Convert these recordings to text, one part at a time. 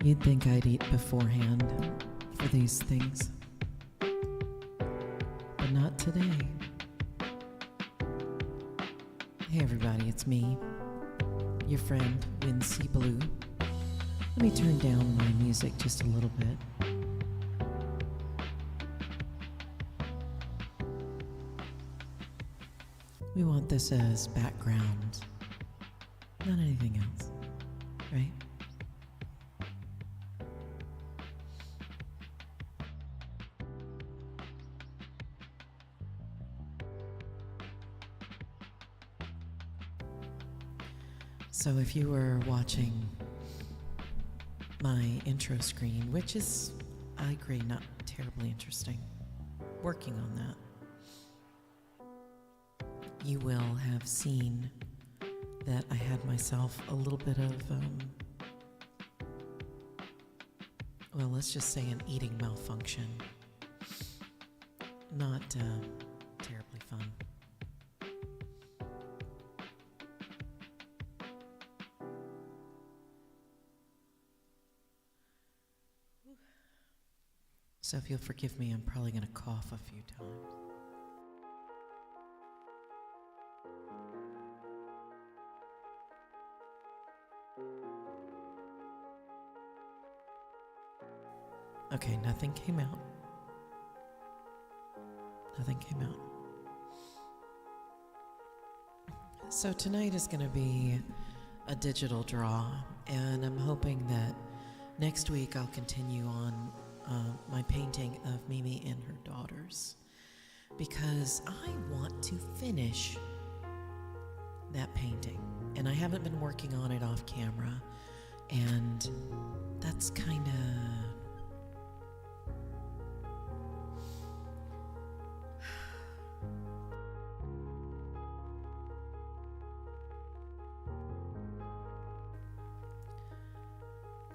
You'd think I'd eat beforehand for these things, but not today. Hey everybody, it's me, your friend, Wincy Blue. Let me turn down my music just a little bit. We want this as background, not anything else, right? So if you were watching my intro screen, which is, I agree, not terribly interesting, working on that, you will have seen that I had myself a little bit of, well, let's just say an eating malfunction. Not terribly fun. So if you'll forgive me, I'm probably going to cough a few times. Okay, nothing came out. Nothing came out. So tonight is going to be a digital draw, and I'm hoping that next week I'll continue on my painting of Mimi and her daughters, because I want to finish that painting, and I haven't been working on it off camera, and that's kind of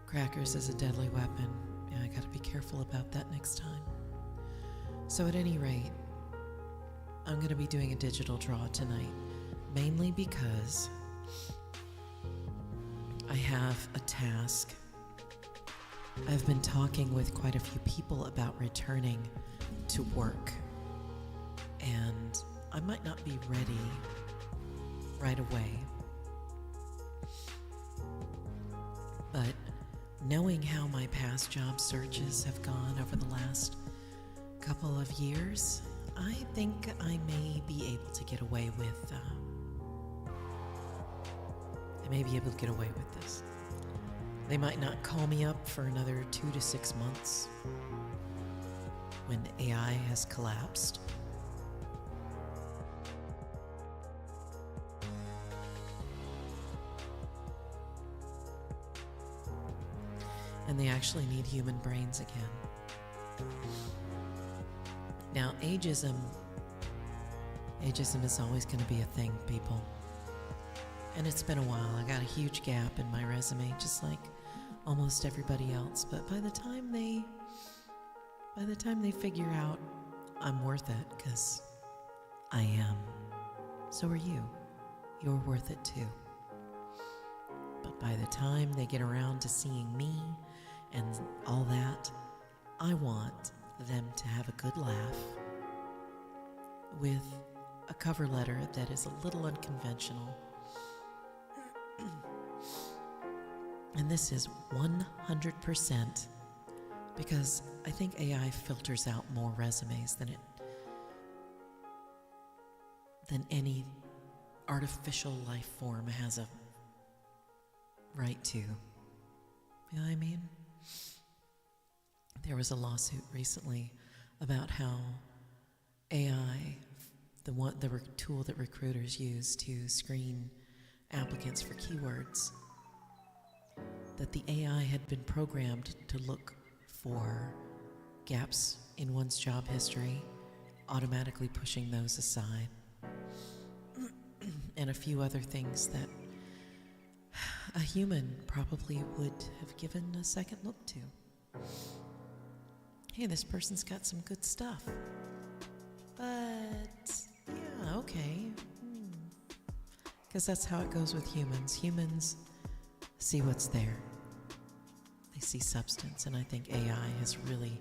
crackers is a deadly weapon. Yeah, I gotta be careful about that next time. So at any rate, I'm gonna be doing a digital draw tonight, mainly because I have a task. I've been talking with quite a few people about returning to work, and I might not be ready right away, but knowing how my past job searches have gone over the last couple of years, I think I may be able to get away with, this. They might not call me up for another 2 to 6 months when AI has collapsed. And they actually need human brains again. Now, ageism is always going to be a thing, people. And it's been a while. I got a huge gap in my resume, just like almost everybody else. But by the time they figure out I'm worth it, because I am, so are you. You're worth it too. But by the time they get around to seeing me and all that, I want them to have a good laugh with a cover letter that is a little unconventional. And this is 100% because I think AI filters out more resumes than any artificial life form has a right to. You know what I mean? There was a lawsuit recently about how AI, the tool that recruiters use to screen applicants for keywords, that the AI had been programmed to look for gaps in one's job history, automatically pushing those aside, and a few other things that a human probably would have given a second look to. Hey, this person's got some good stuff. But, yeah, okay. Because that's how it goes with humans. Humans see what's there. I see substance, and I think AI has really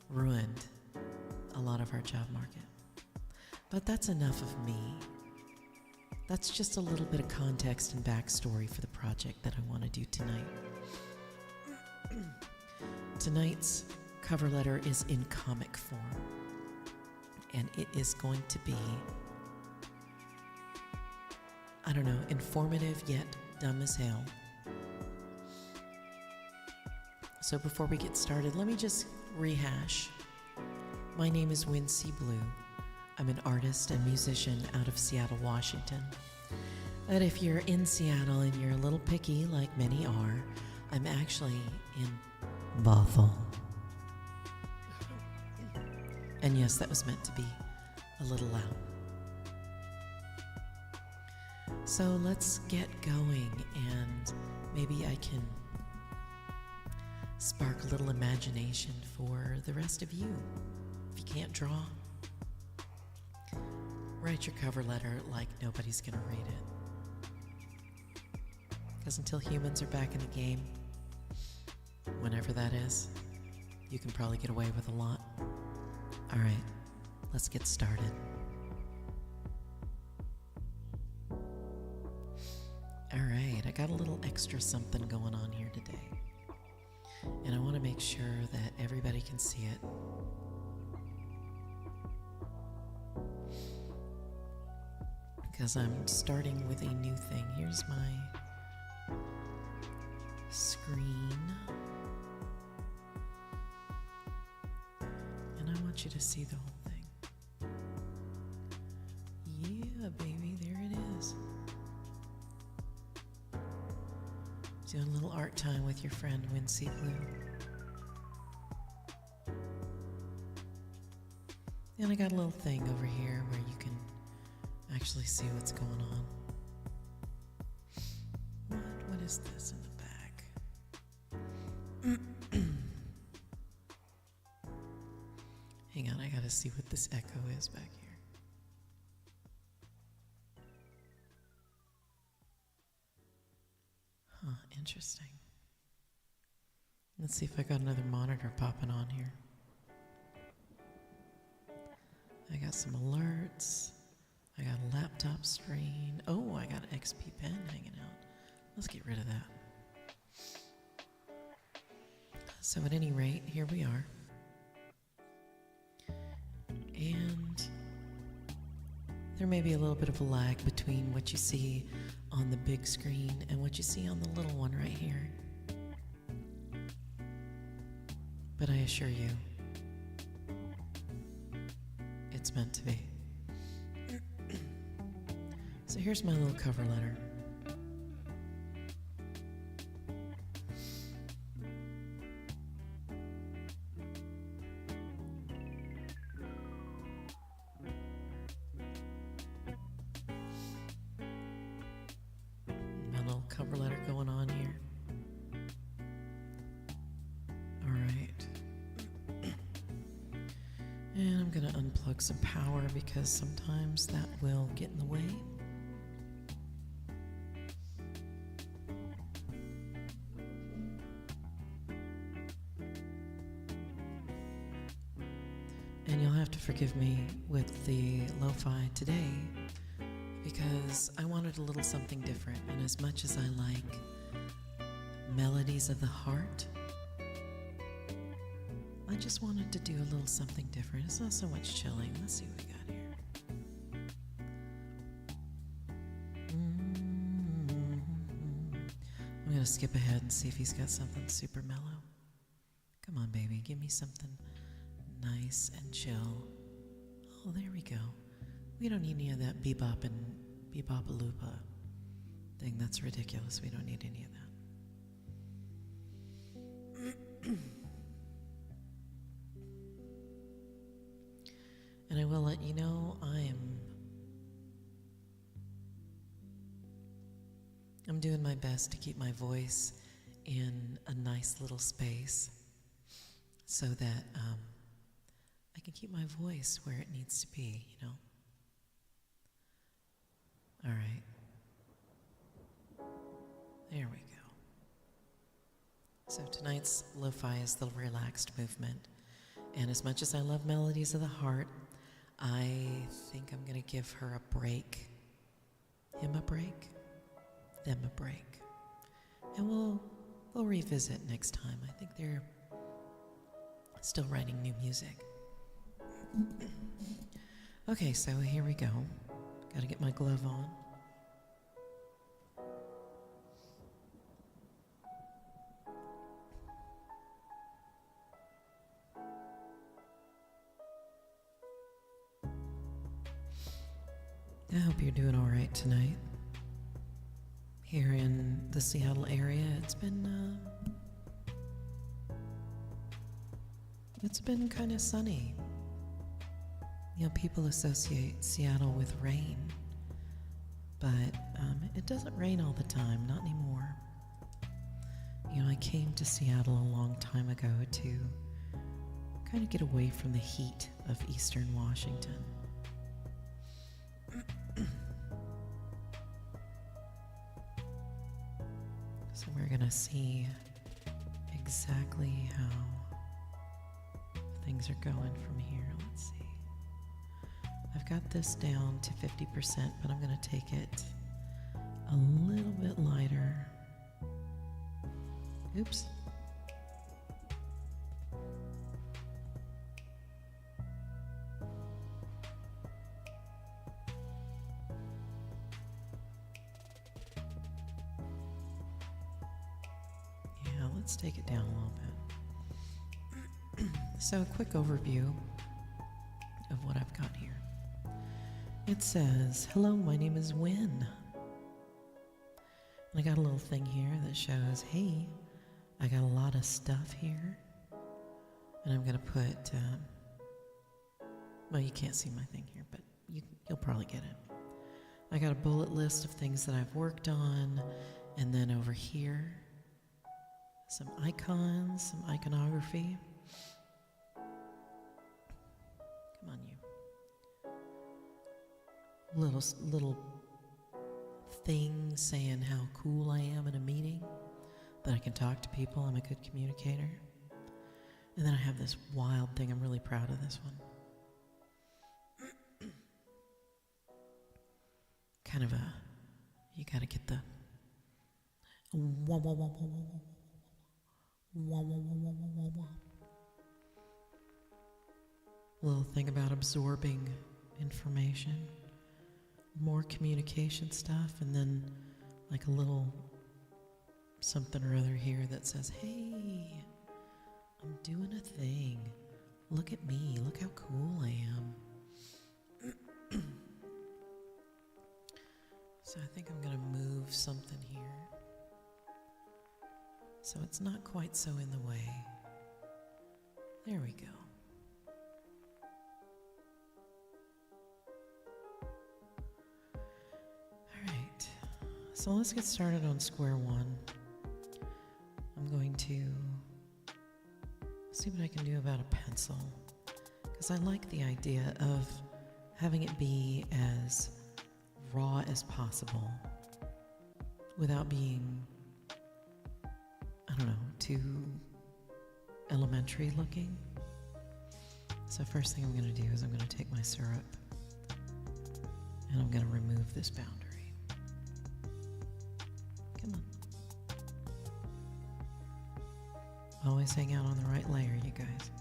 ruined a lot of our job market. But that's enough of me. That's just a little bit of context and backstory for the project that I want to do tonight. Tonight's cover letter is in comic form, and it is going to be, I don't know, informative yet dumb as hell. So before we get started, let me just rehash. My name is Wincy Blue. I'm an artist and musician out of Seattle, Washington. But if you're in Seattle and you're a little picky, like many are, I'm actually in Bothell. And yes, that was meant to be a little loud. So let's get going, and maybe I can spark a little imagination for the rest of you. If you can't draw, write your cover letter like nobody's gonna read it. Because until humans are back in the game, whenever that is, you can probably get away with a lot. All right, let's get started. All right, I got a little extra something going on here today. And I want to make sure that everybody can see it. Because I'm starting with a new thing. Here's my screen. And I want you to see the whole thing. Yeah, baby, there it is. Doing a little art time with your friend Wincy Blue. And I got a little thing over here where you can actually see what's going on. What is this in the back? Hang on, I gotta see what this echo is back here. Huh, interesting. Let's see if I got another monitor popping on here. I got some alerts. I got a laptop screen. Oh, I got an XP pen hanging out. Let's get rid of that. So at any rate, here we are. And there may be a little bit of a lag between what you see on the big screen and what you see on the little one right here. But I assure you, it's meant to be. So here's my little cover letter. My little cover letter going on here. All right. And I'm going to unplug some power because sometimes that will get in the way. And you'll have to forgive me with the Lofi today because I wanted a little something different. And as much as I like melodies of the heart, I just wanted to do a little something different. It's not so much chilling. Let's see what we got here. I'm going to skip ahead and see if he's got something super mellow. Come on, baby. Give me something nice and chill. Oh, there we go. We don't need any of that bebop and bebop-a-loopa thing. That's ridiculous. We don't need any of that. And I will let you know I'm doing my best to keep my voice in a nice little space so that I can keep my voice where it needs to be, you know. All right. There we go. So tonight's Lo-Fi is the relaxed movement. And as much as I love Melodies of the Heart, I think I'm going to give her a break. Him a break, them a break. And we'll revisit next time. I think they're still writing new music. Okay, so here we go. Gotta get my glove on. I hope you're doing all right tonight. Here in the Seattle area, it's been kind of sunny. You know, people associate Seattle with rain, but it doesn't rain all the time, not anymore. You know, I came to Seattle a long time ago to kind of get away from the heat of Eastern Washington. So we're gonna see exactly how things are going from here. Let's see. I've got this down to 50%, but I'm gonna take it a little bit lighter. Oops. Let's take it down a little bit. So a quick overview of what I've got here. It says, hello, my name is Wynn. And I got a little thing here that shows, hey, I got a lot of stuff here. And I'm going to put, well, you can't see my thing here, but you'll probably get it. I got a bullet list of things that I've worked on. And then over here, some icons, some iconography. Come on, you. Little thing saying how cool I am in a meeting, that I can talk to people, I'm a good communicator. And then I have this wild thing, I'm really proud of this one. Kind of you gotta get the little thing about absorbing information, more communication stuff, and then like a little something or other here that says, hey, I'm doing a thing. Look at me. Look how cool I am. So I think I'm going to move something here, so it's not quite so in the way. There we go. All right, so let's get started on square one. I'm going to see what I can do about a pencil, because I like the idea of having it be as raw as possible without being, I don't know, too elementary looking. So first thing I'm going to do is I'm going to take my syrup and I'm going to remove this boundary. Come on. Always hang out on the right layer, you guys.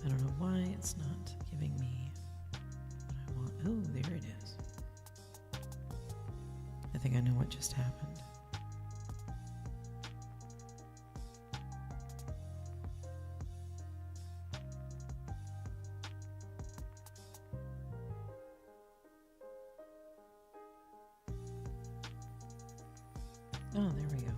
I don't know why it's not giving me what I want. Oh, there it is. I think I know what just happened. Oh, there we go.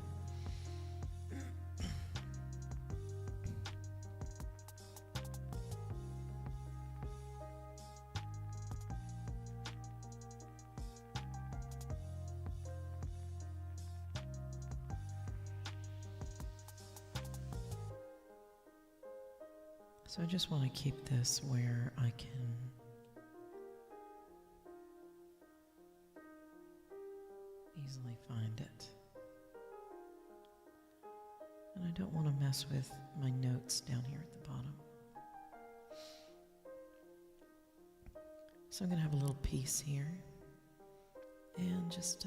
So I just want to keep this where I can easily find it. And I don't want to mess with my notes down here at the bottom. So I'm going to have a little piece here. And just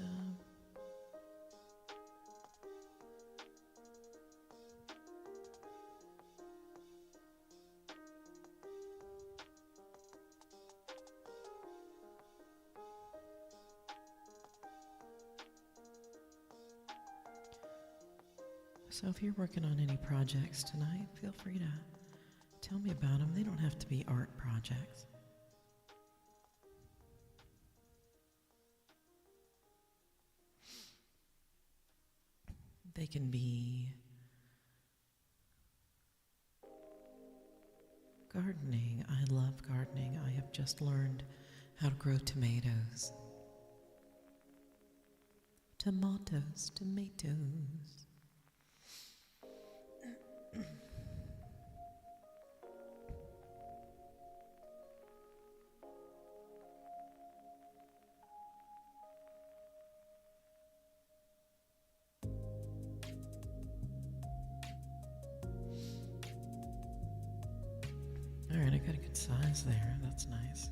so if you're working on any projects tonight, feel free to tell me about them. They don't have to be art projects. They can be gardening. I love gardening. I have just learned how to grow tomatoes. Tomatoes. Alright, I got a good size there. That's nice.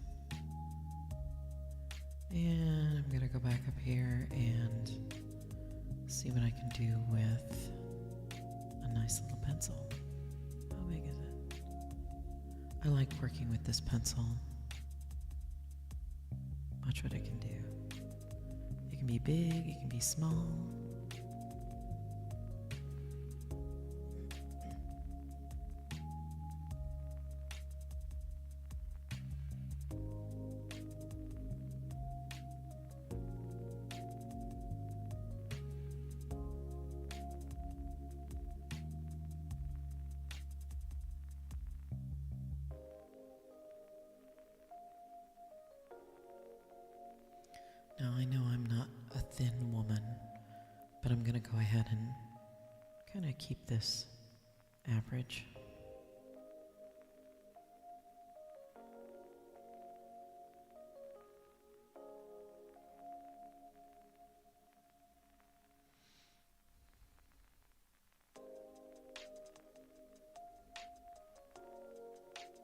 And I'm going to go back up here and see what I can do with a nice little pencil. How big is it? I like working with this pencil. Watch what it can do. It can be big, it can be small. Now I know I'm not a thin woman, but I'm going to go ahead and kind of keep this average.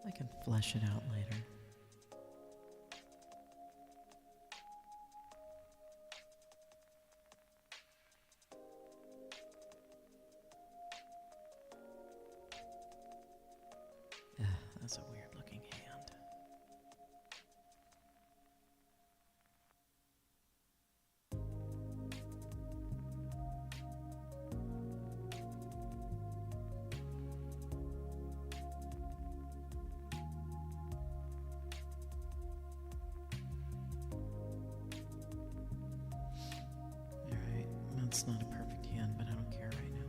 I can flesh it out later. That's a weird looking hand. Alright, that's not a perfect hand, but I don't care right now.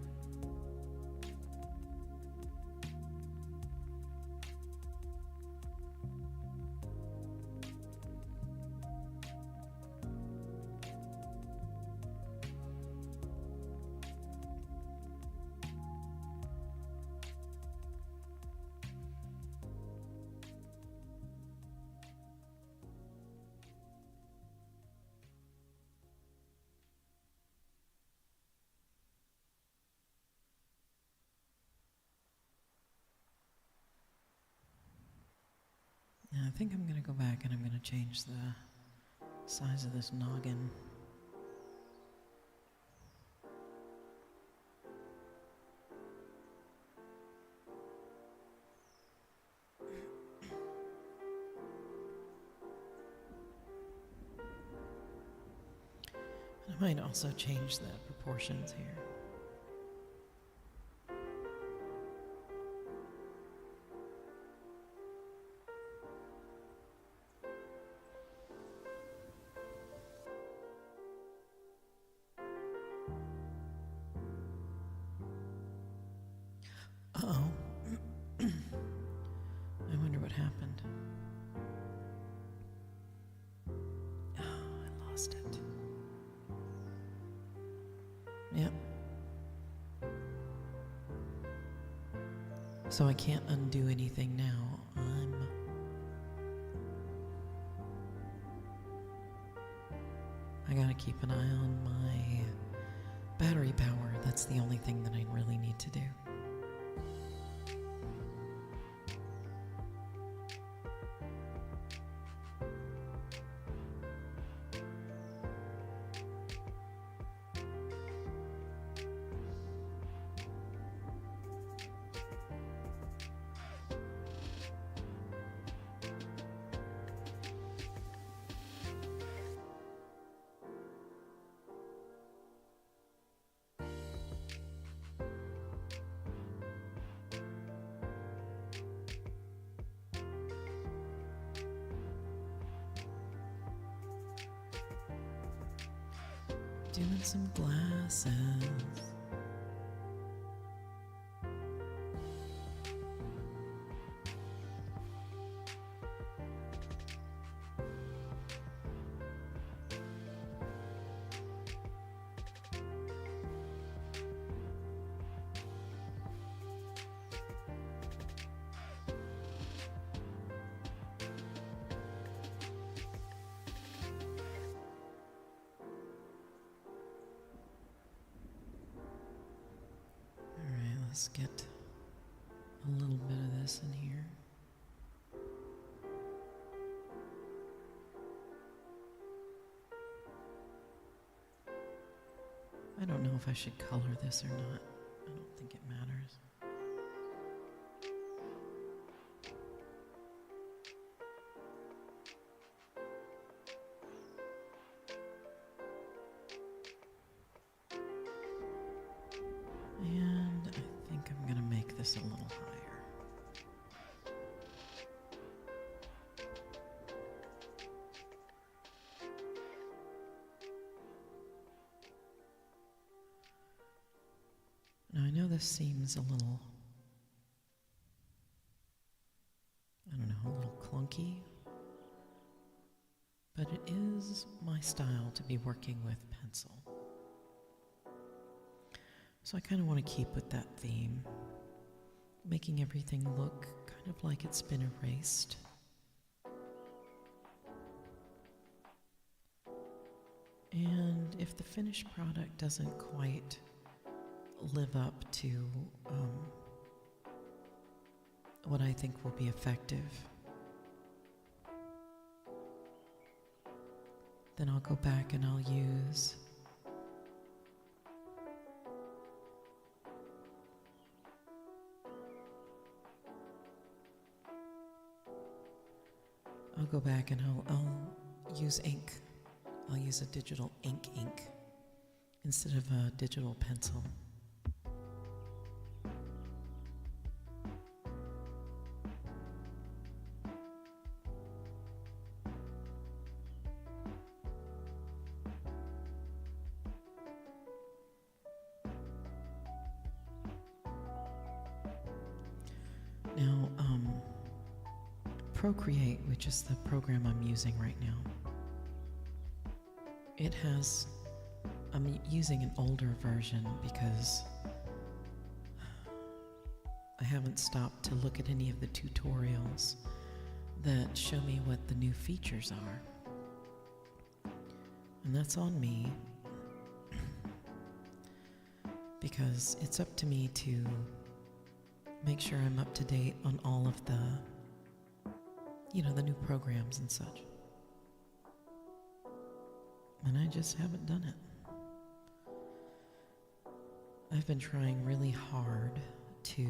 Yeah, I think I'm going to go back and I'm going to change the size of this noggin. I might also change the proportions here. Uh-oh. I wonder what happened. Oh, I lost it. Yep, So I can't undo anything now. I gotta keep an eye on my battery power. That's the only thing that I really need to do. Doing some glasses. Let's get a little bit of this in here. I don't know if I should color this or not. I don't think it matters. And I think I'm going to make this a little higher. Now I know this seems a little, I don't know, a little clunky, but it is my style to be working with pencil. So I kind of want to keep with that theme, making everything look kind of like it's been erased. And if the finished product doesn't quite live up to what I think will be effective, then I'll go back and I'll use I'll use ink. I'll use a digital ink instead of a digital pencil. Now, Procreate, which is the program I'm using right now, I'm using an older version because I haven't stopped to look at any of the tutorials that show me what the new features are. And that's on me because it's up to me to make sure I'm up to date on all of the the new programs and such. And I just haven't done it. I've been trying really hard to...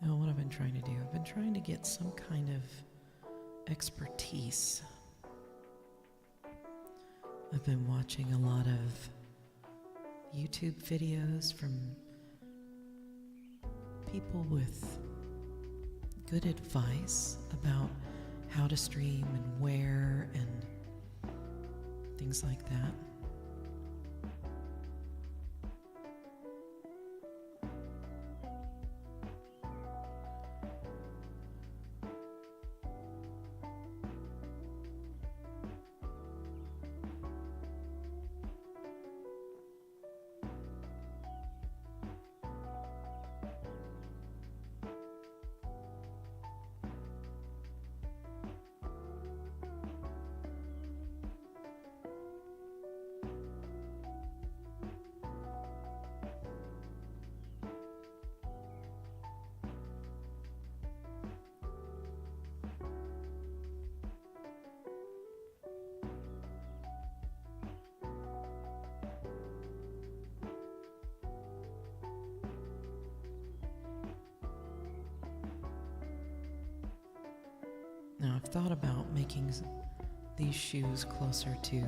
what I've been trying to do? I've been trying to get some kind of expertise. I've been watching a lot of YouTube videos from people with good advice about how to stream and where and things like that. Now, I've thought about making these shoes closer to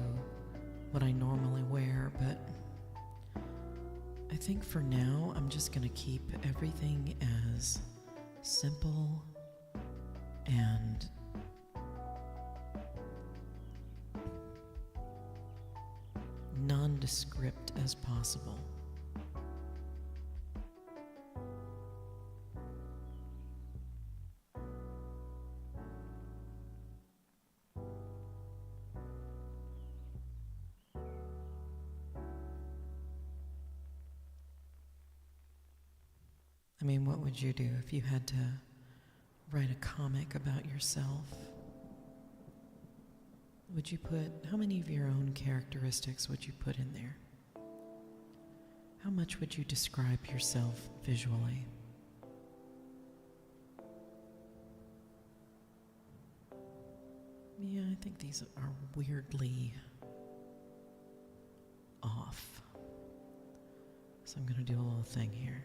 what I normally wear, but I think for now I'm just going to keep everything as simple and nondescript as possible. I mean, what would you do if you had to write a comic about yourself? Would you put, how many of your own characteristics would you put in there? How much would you describe yourself visually? Yeah, I think these are weirdly off. So I'm going to do a little thing here.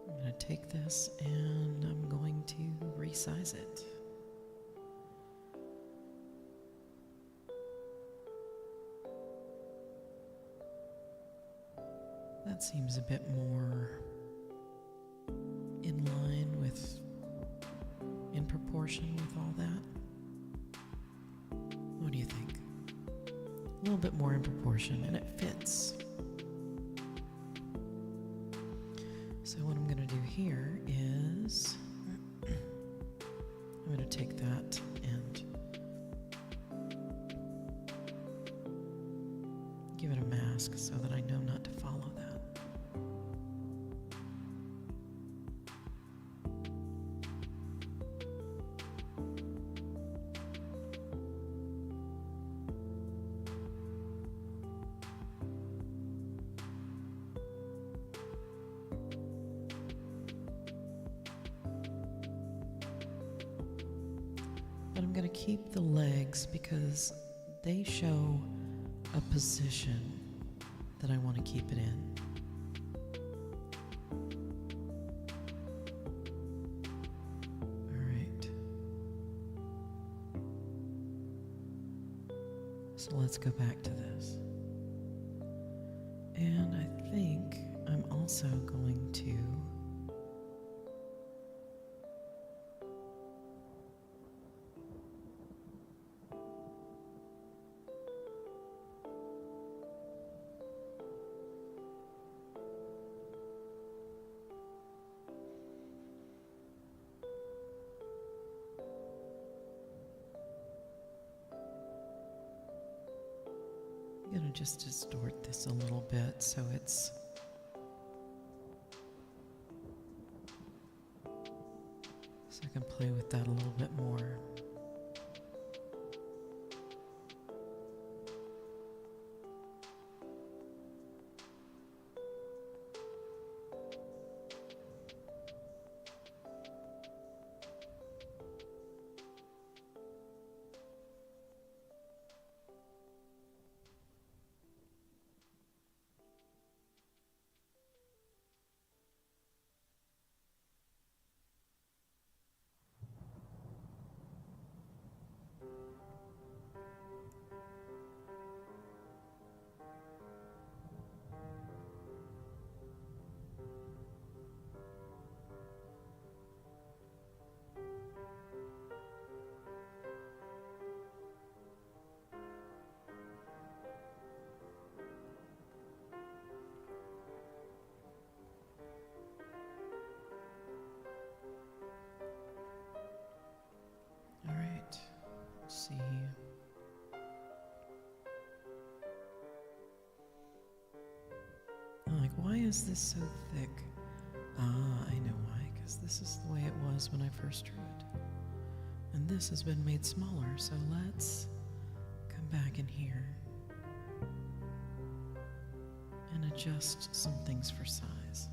I'm going to take this and I'm going to resize it. That seems a bit more in line with, in proportion with all that. What do you think? A little bit more in proportion, and it fits. So what I'm going to do here is I'm going to take that and give it a mask so that I know not to follow that. But I'm going to keep the legs because they show a position that I want to keep it in. All right. So let's go back to this. And I think I'm also going to just distort this a little bit so it's so I can play with that a little bit more. See. I'm like, why is this so thick? Ah, I know why, because this is the way it was when I first drew it. And this has been made smaller, so let's come back in here and adjust some things for size.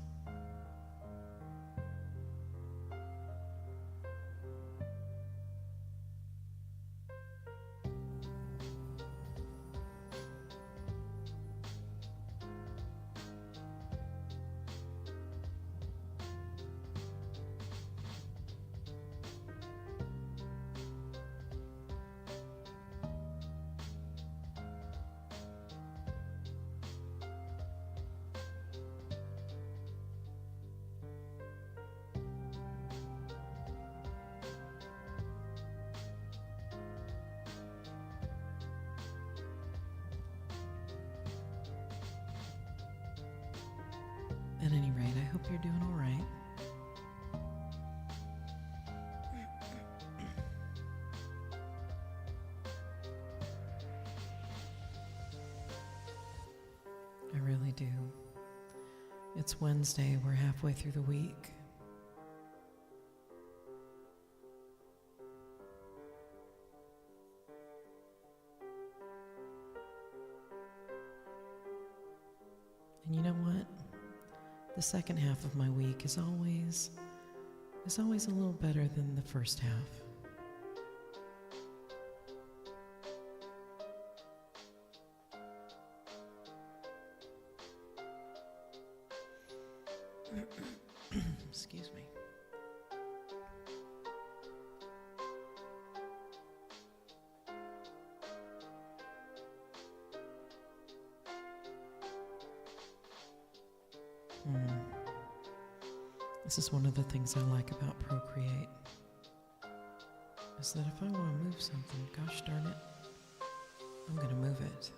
At any rate, I hope you're doing all right. I really do. It's Wednesday. We're halfway through the week. And you know what? The second half of my week is always a little better than the first half. Excuse me. This is one of the things I like about Procreate, is that if I want to move something, gosh darn it, I'm going to move it.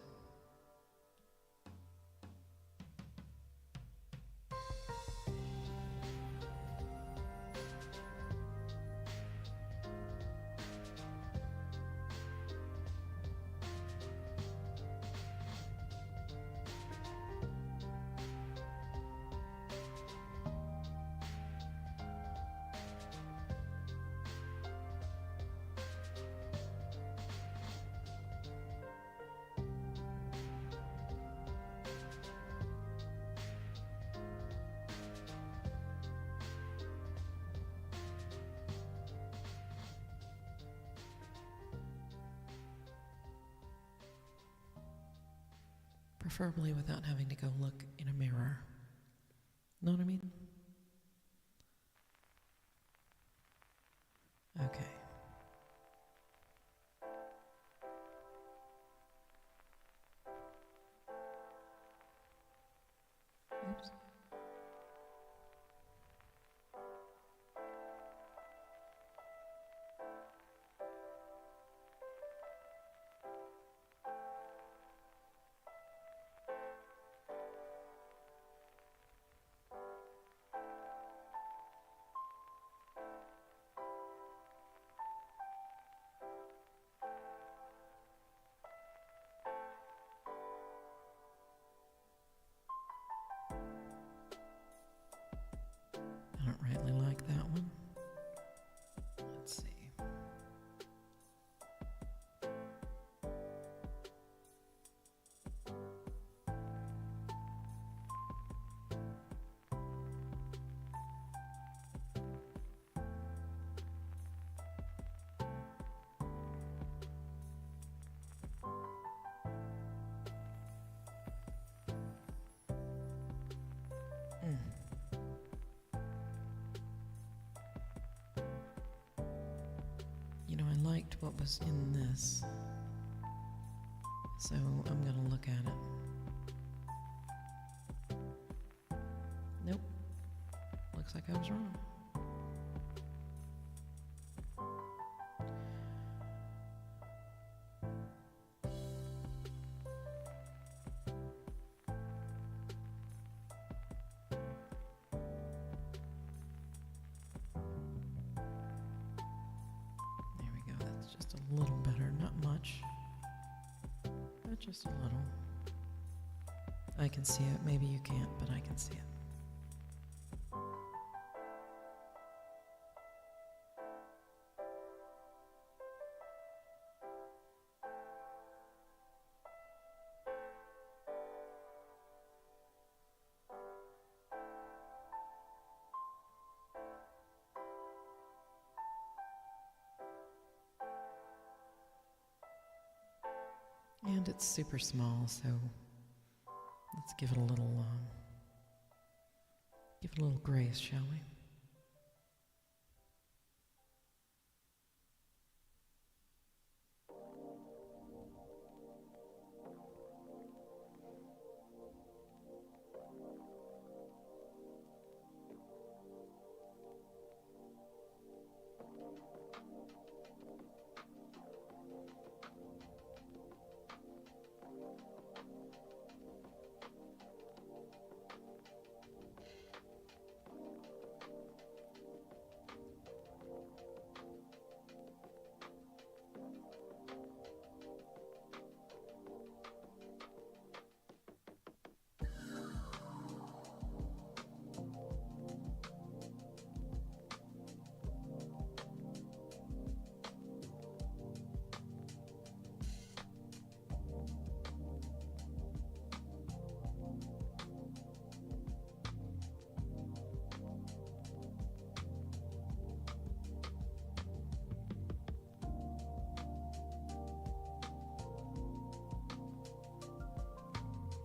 Preferably without having to go look in a mirror. Know what I mean? Okay. Oops. I don't rightly like that one. Let's see. You know, I liked what was in this, so I'm gonna look at it. Nope. Looks like I was wrong. Just a little better, not much, but just a little. I can see it. Maybe you can't, but I can see it. And it's super small, so let's give it a little grace, shall we?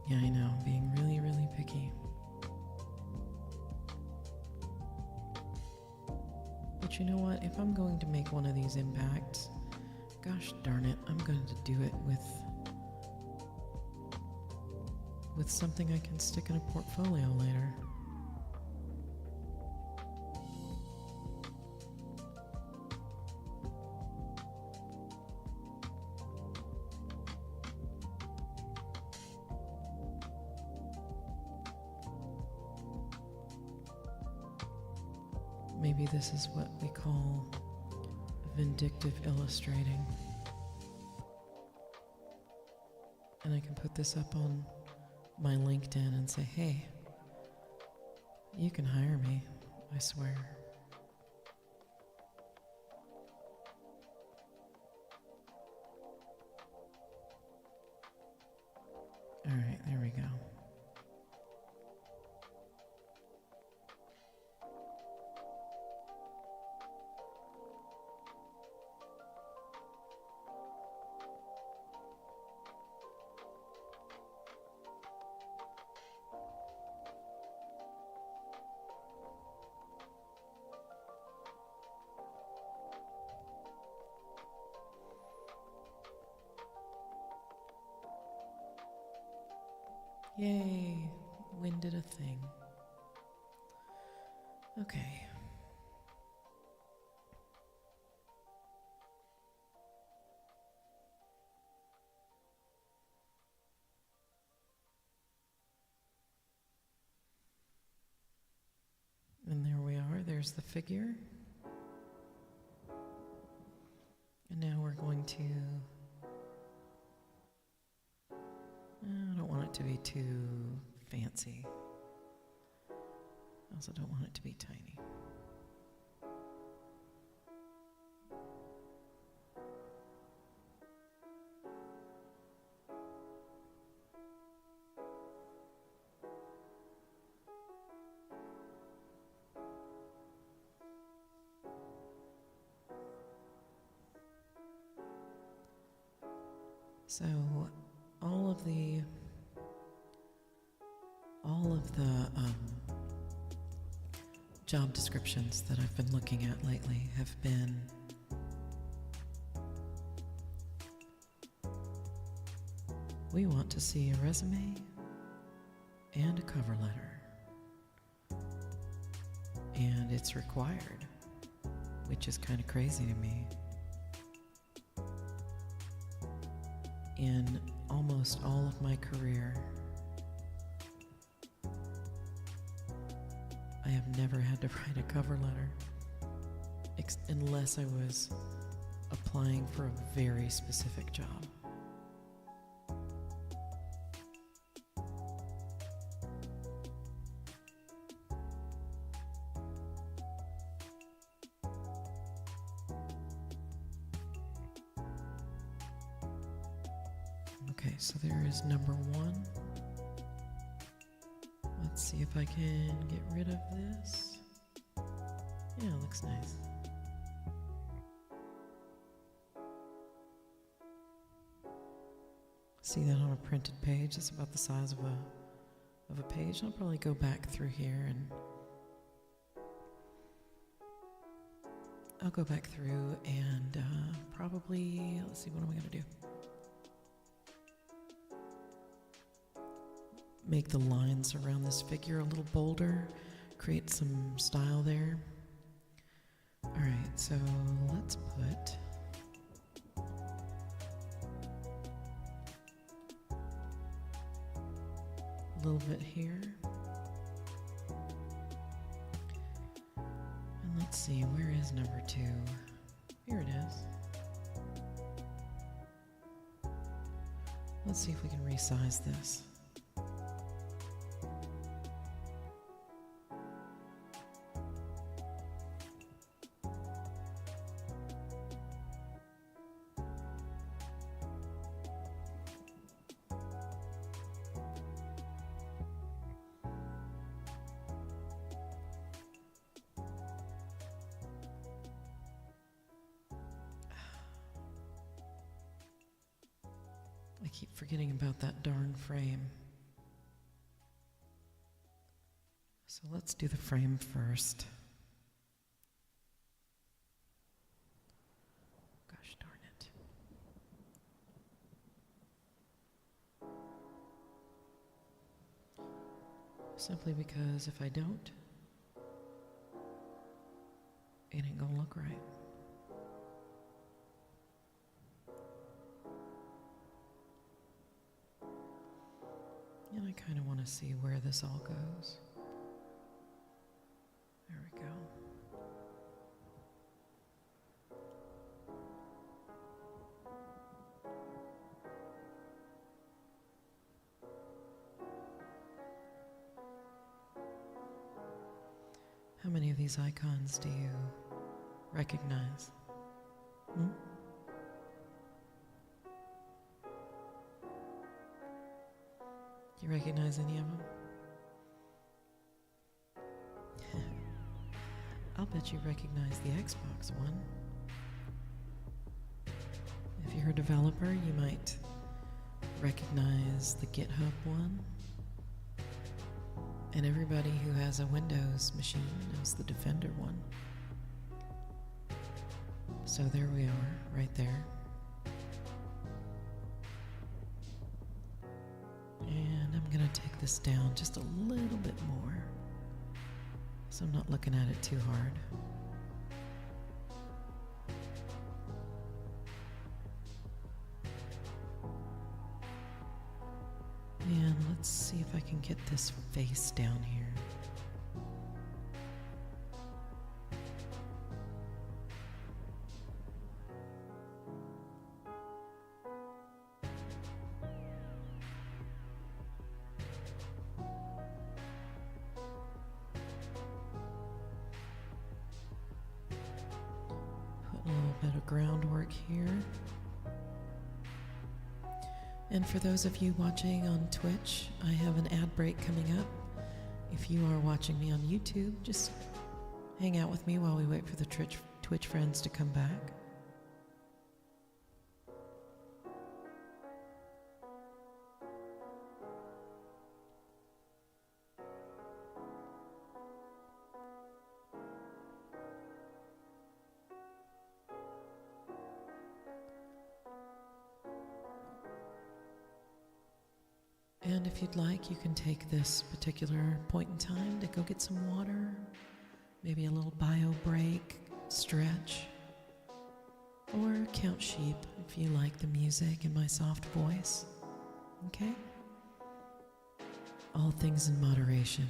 Yeah, I know, being really, really picky. But you know what? If I'm going to make one of these impacts, gosh darn it, I'm going to do it with something I can stick in a portfolio later. Maybe this is what we call vindictive illustrating. And I can put this up on my LinkedIn and say, hey, you can hire me, I swear. All right, there we go. Yay, Wynn did a thing. Okay. And there we are, there's the figure. And now we're going to, I don't want it to be too fancy. I also don't want it to be tiny. So all of the job descriptions that I've been looking at lately have been we want to see a resume and a cover letter. And it's required, which is kind of crazy to me. In almost all of my career, I have never had to write a cover letter unless I was applying for a very specific job. Okay, so there is number one. Let's see if I can get rid of this. Yeah, it looks nice. See that on a printed page? It's about the size of a page. I'll probably go back through here and I'll go back through and probably, let's see, what am I gonna do? Make the lines around this figure a little bolder, create some style there. All right, so let's put a little bit here. And let's see, where is number two? Here it is. Let's see if we can resize this. I keep forgetting about that darn frame. So let's do the frame first. Gosh darn it. Simply because if I don't, it ain't gonna look right. And I kind of want to see where this all goes. There we go. How many of these icons do you recognize? Hmm? Do you recognize any of them? I'll bet you recognize the Xbox one. If you're a developer, you might recognize the GitHub one. And everybody who has a Windows machine knows the Defender one. So there we are, right there. And I'm going to take this down just a little bit more, so I'm not looking at it too hard. And let's see if I can get this face down here. Put a little bit of groundwork here. And for those of you watching on Twitch, I have an ad break coming up. If you are watching me on YouTube, just hang out with me while we wait for the Twitch friends to come back. And if you'd like, you can take this particular point in time to go get some water, maybe a little bio break, stretch, or count sheep if you like the music and my soft voice. Okay? All things in moderation.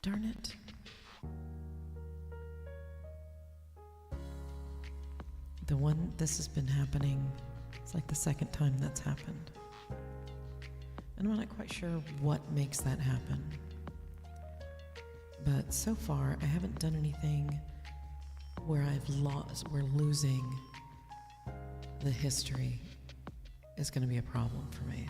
Darn it. This has been happening, it's like the second time that's happened. And I'm not quite sure what makes that happen. But so far, I haven't done anything where where losing the history is going to be a problem for me.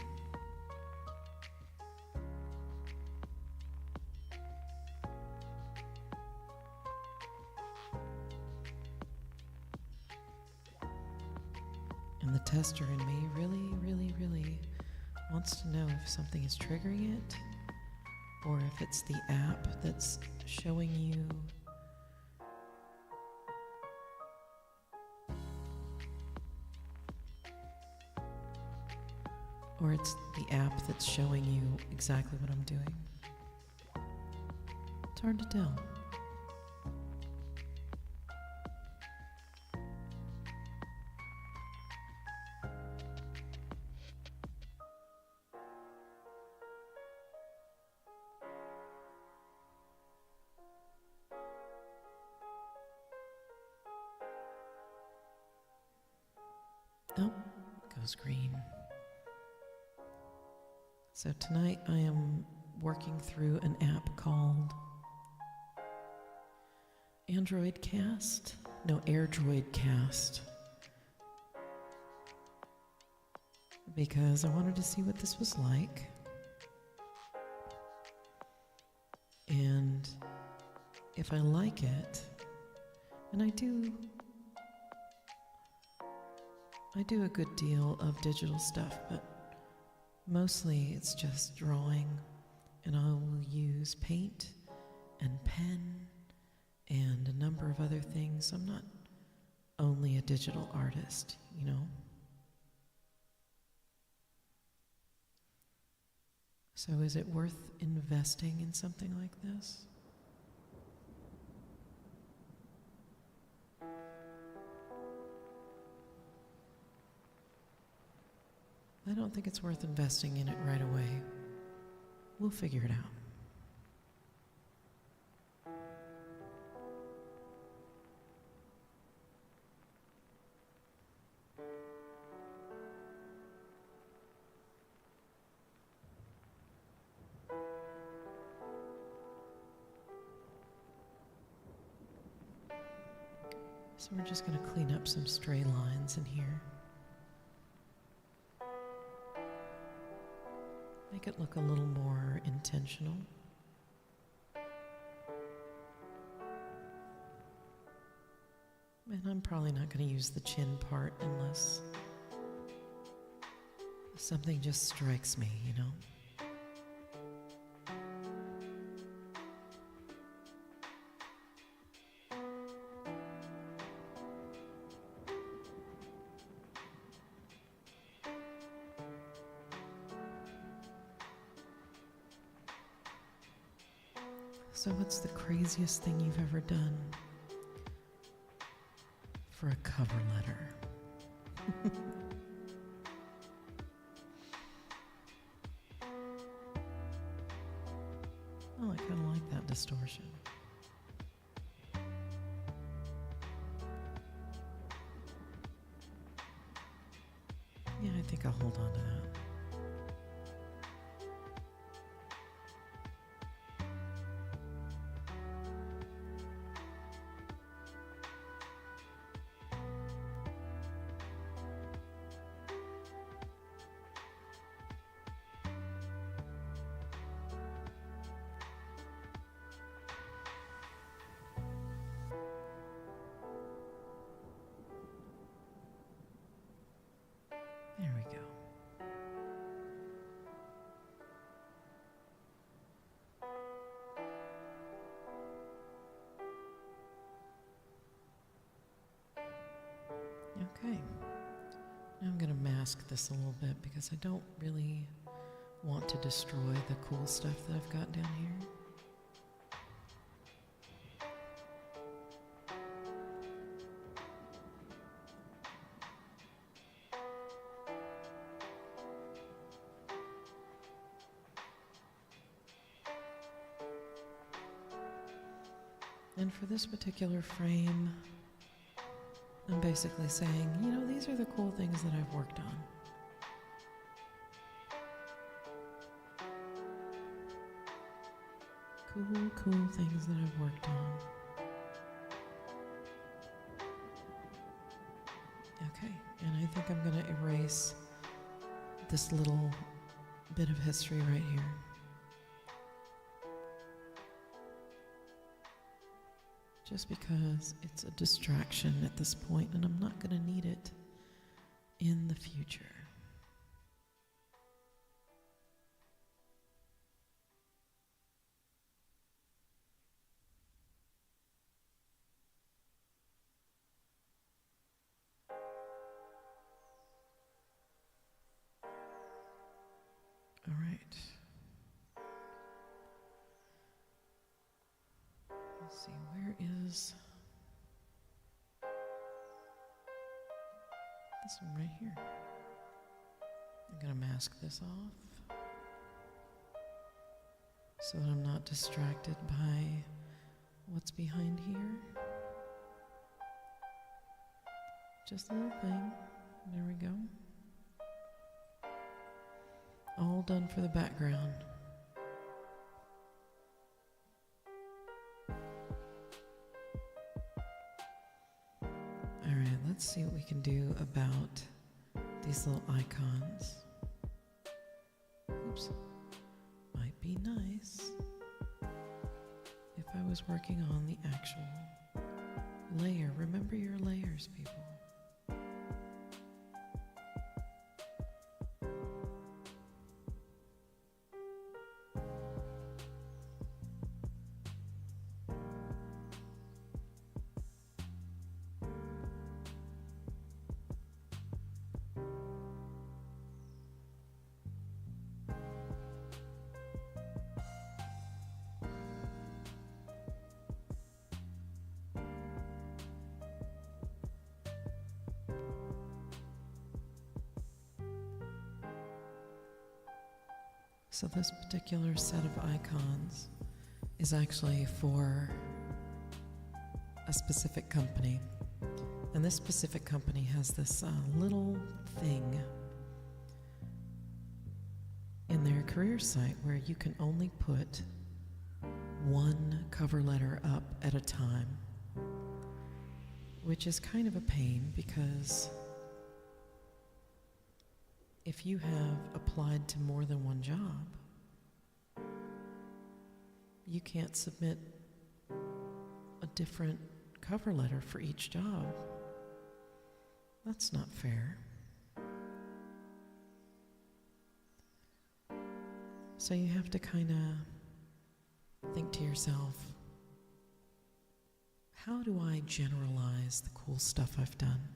And the tester in me really wants to know if something is triggering it, or if it's the app that's showing you or it's the app that's showing you exactly what I'm doing. It's hard to tell. Oh, goes green. So tonight I am working through an app called AirDroid Cast. Because I wanted to see what this was like. And if I like it, and I do a good deal of digital stuff, but mostly it's just drawing, and I will use paint and pen and a number of other things. I'm not only a digital artist, you know. So is it worth investing in something like this? I don't think it's worth investing in it right away. We'll figure it out. So we're just going to clean up some stray lines in here. Make it look a little more intentional. And I'm probably not going to use the chin part unless something just strikes me, you know? So what's the craziest thing you've ever done for a cover letter? Oh, I kind of like that distortion. Yeah, I think I'll hold on to that. There we go. Okay. Now I'm going to mask this a little bit because I don't really want to destroy the cool stuff that I've got down here. And for this particular frame, I'm basically saying, you know, these are the cool things that I've worked on. Cool things that I've worked on. Okay, and I think I'm going to erase this little bit of history right here. Just because it's a distraction at this point, and I'm not going to need it in the future. All right. Let's see, where is this one right here? I'm going to mask this off so that I'm not distracted by what's behind here. Just a little thing. There we go. All done for the background. All right, let's see what we can do about these little icons. Oops. Might be nice if I was working on the actual layer. Remember your layers, people. So this particular set of icons is actually for a specific company. And this specific company has this little thing in their career site where you can only put one cover letter up at a time, which is kind of a pain because if you have applied to more than one job, you can't submit a different cover letter for each job. That's not fair. So you have to kind of think to yourself, how do I generalize the cool stuff I've done?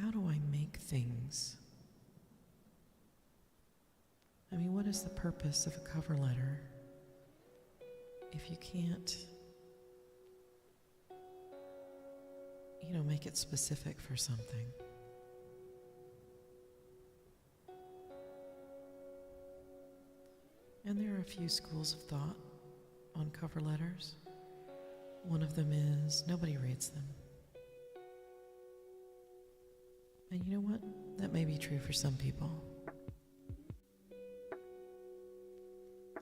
How do I make things? I mean, what is the purpose of a cover letter if you can't, make it specific for something? And there are a few schools of thought on cover letters. One of them is nobody reads them. And you know what? That may be true for some people.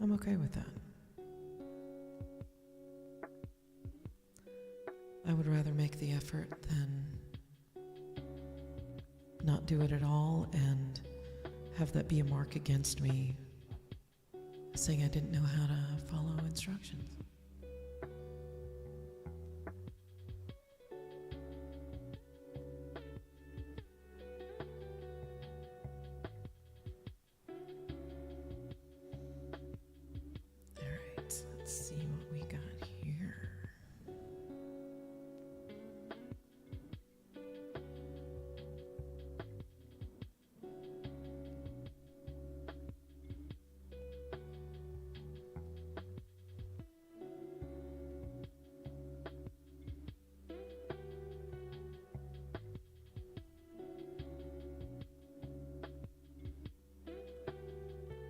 I'm okay with that. I would rather make the effort than not do it at all and have that be a mark against me saying I didn't know how to follow instructions.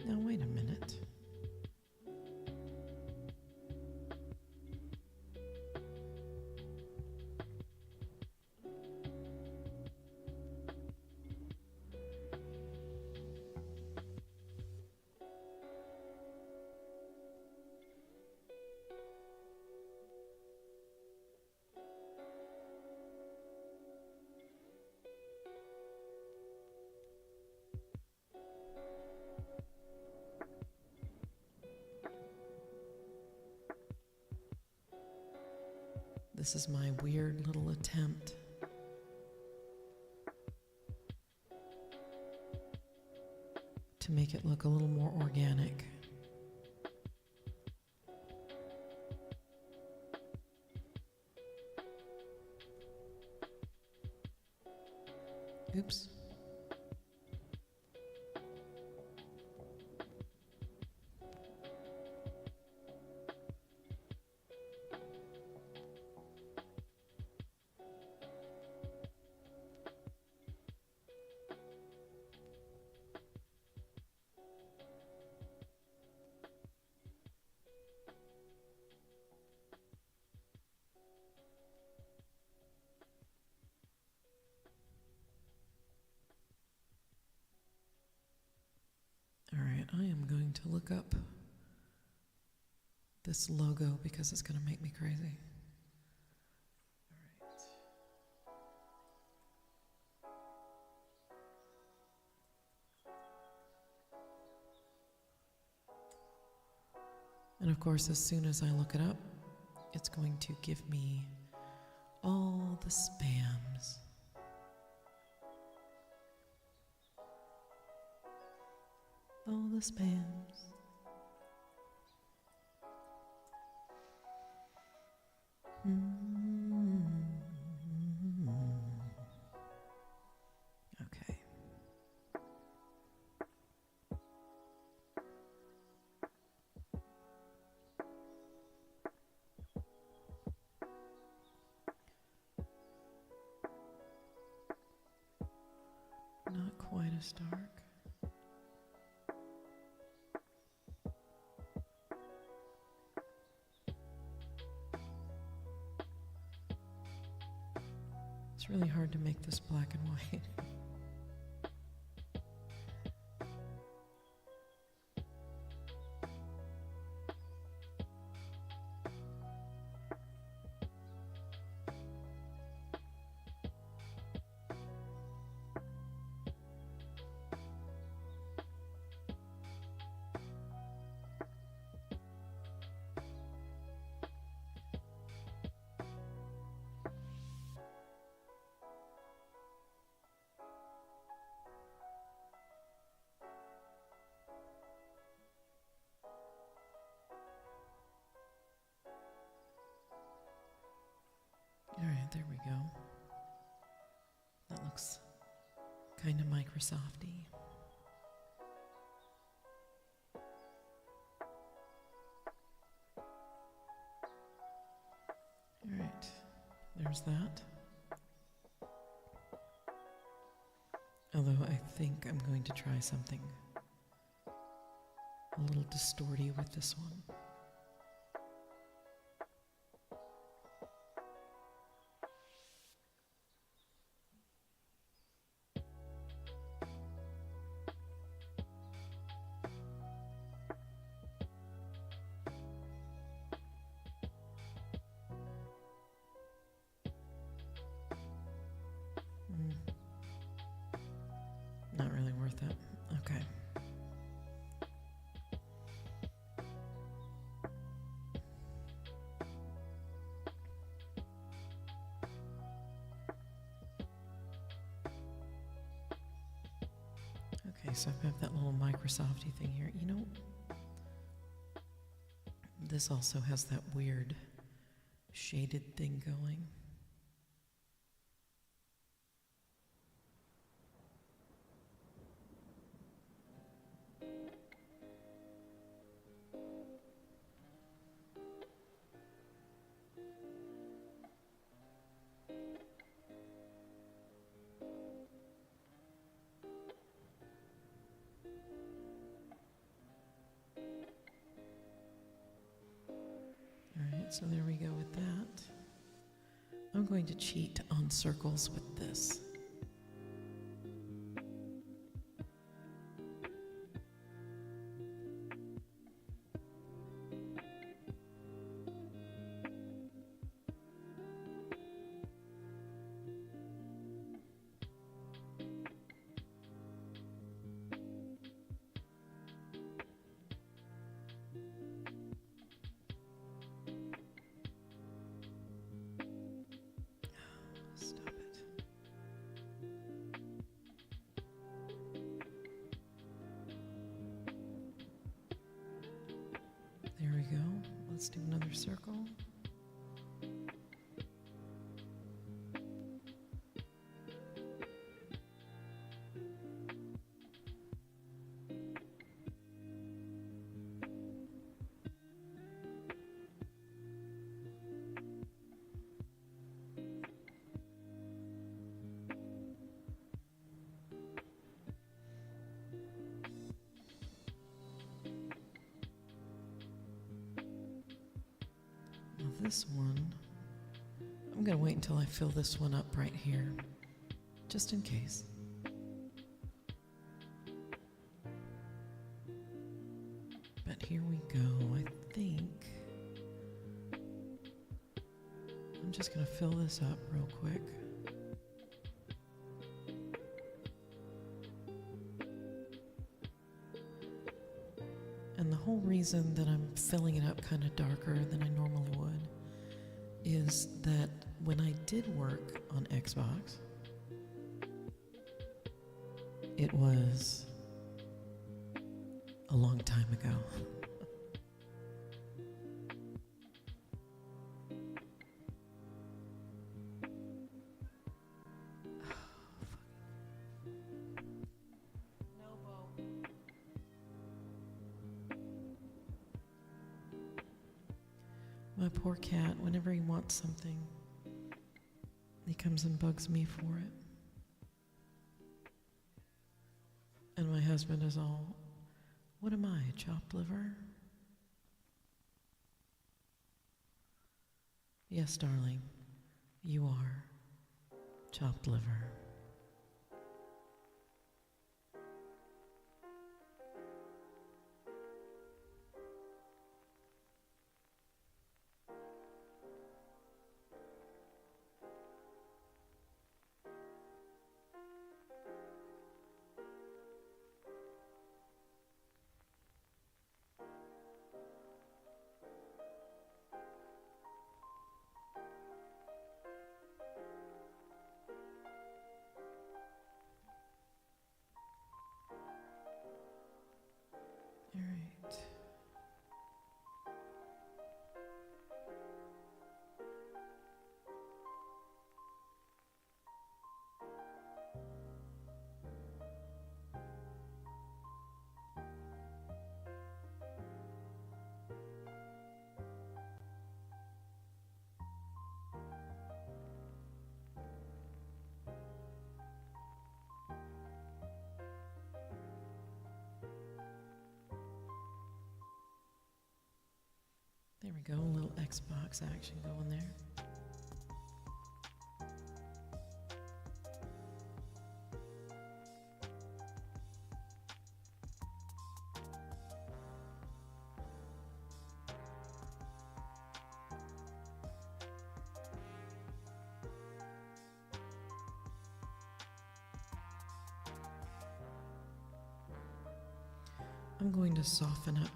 Now, wait a minute. This is my weird little attempt to make it look a little more organic. Oops. All right, I am going to look up this logo because it's going to make me crazy. All right. And of course, as soon as I look it up, it's going to give me all the spams. All the spams. Okay. Not quite as dark. It's really hard to make this black and white. All right, there we go. That looks kind of Microsoft-y. All right, there's that. Although I think I'm going to try something a little distorty with this one. Not really worth it. Okay. Okay, so I've got that little Microsoft-y thing here. You know, this also has that weird shaded thing going. So there we go with that. I'm going to cheat on circles with this. There we go. Let's do another circle. this one, I'm going to wait until I fill this one up right here, just in case. But here we go. I think I'm just going to fill this up real quick. And the whole reason that I'm filling it up kind of darker than I normally would is that when I did work on Xbox, it was a long time ago. My poor cat, whenever he wants something, he comes and bugs me for it. And my husband is all, what am I, chopped liver? Yes, darling, you are chopped liver. All right. There we go, a little Xbox action going there. I'm going to soften up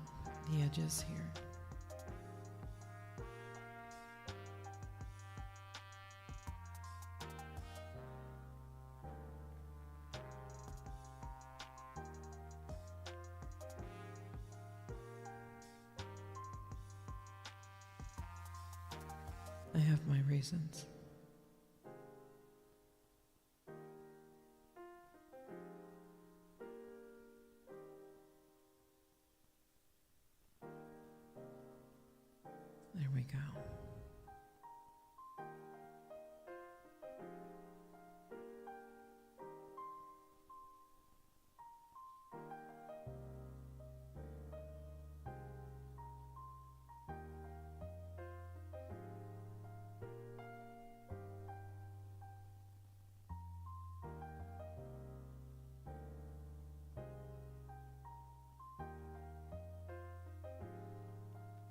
the edges here. I have my reasons. There we go.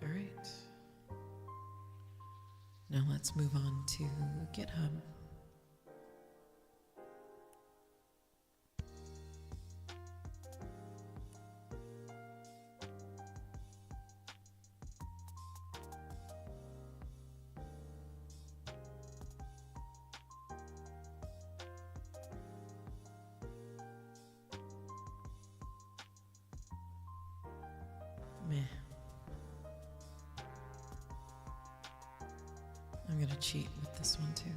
All right. Now let's move on to GitHub. Meh. I'm going to cheat with this one too.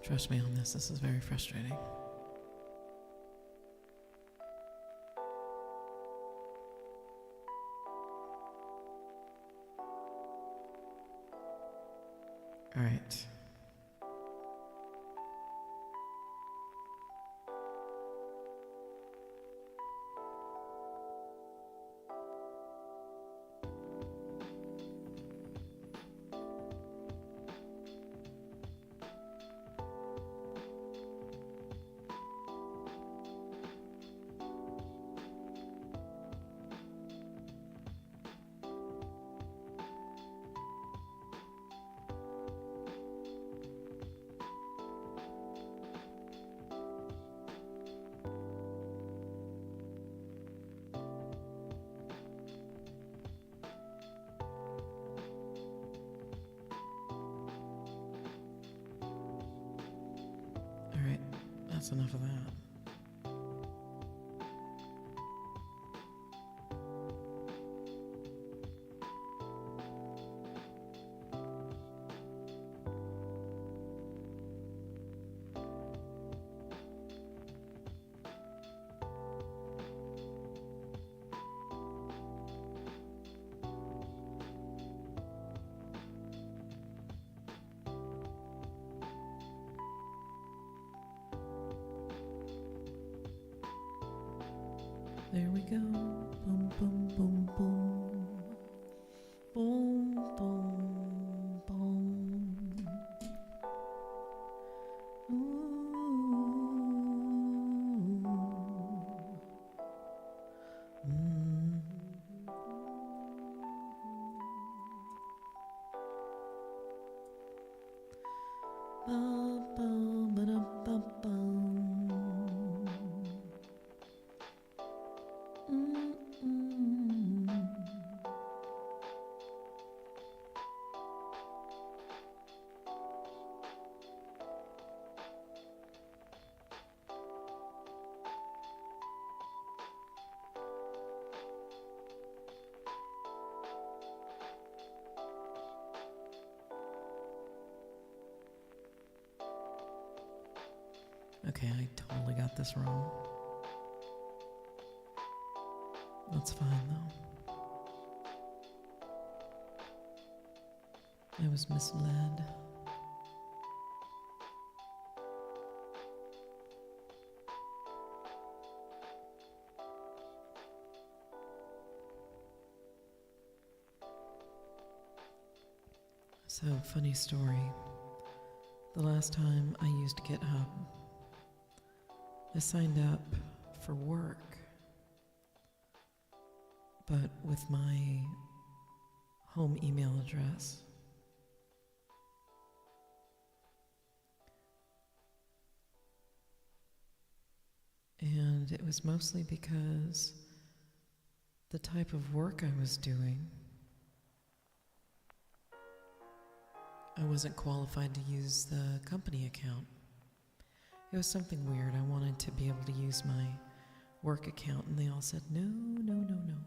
Trust me on this. This is very frustrating. All right. Alright, that's enough of that. There we go. Boom, boom, boom, boom. Boom, boom, boom. Ooh. Ba, ba, ba, da, ba, ba. Okay, I totally got this wrong. That's fine though. I was misled. So, funny story. The last time I used GitHub, I signed up for work, but with my home email address. And it was mostly because the type of work I was doing, I wasn't qualified to use the company account. It was something weird. I wanted to be able to use my work account, and they all said, no, no, no, no.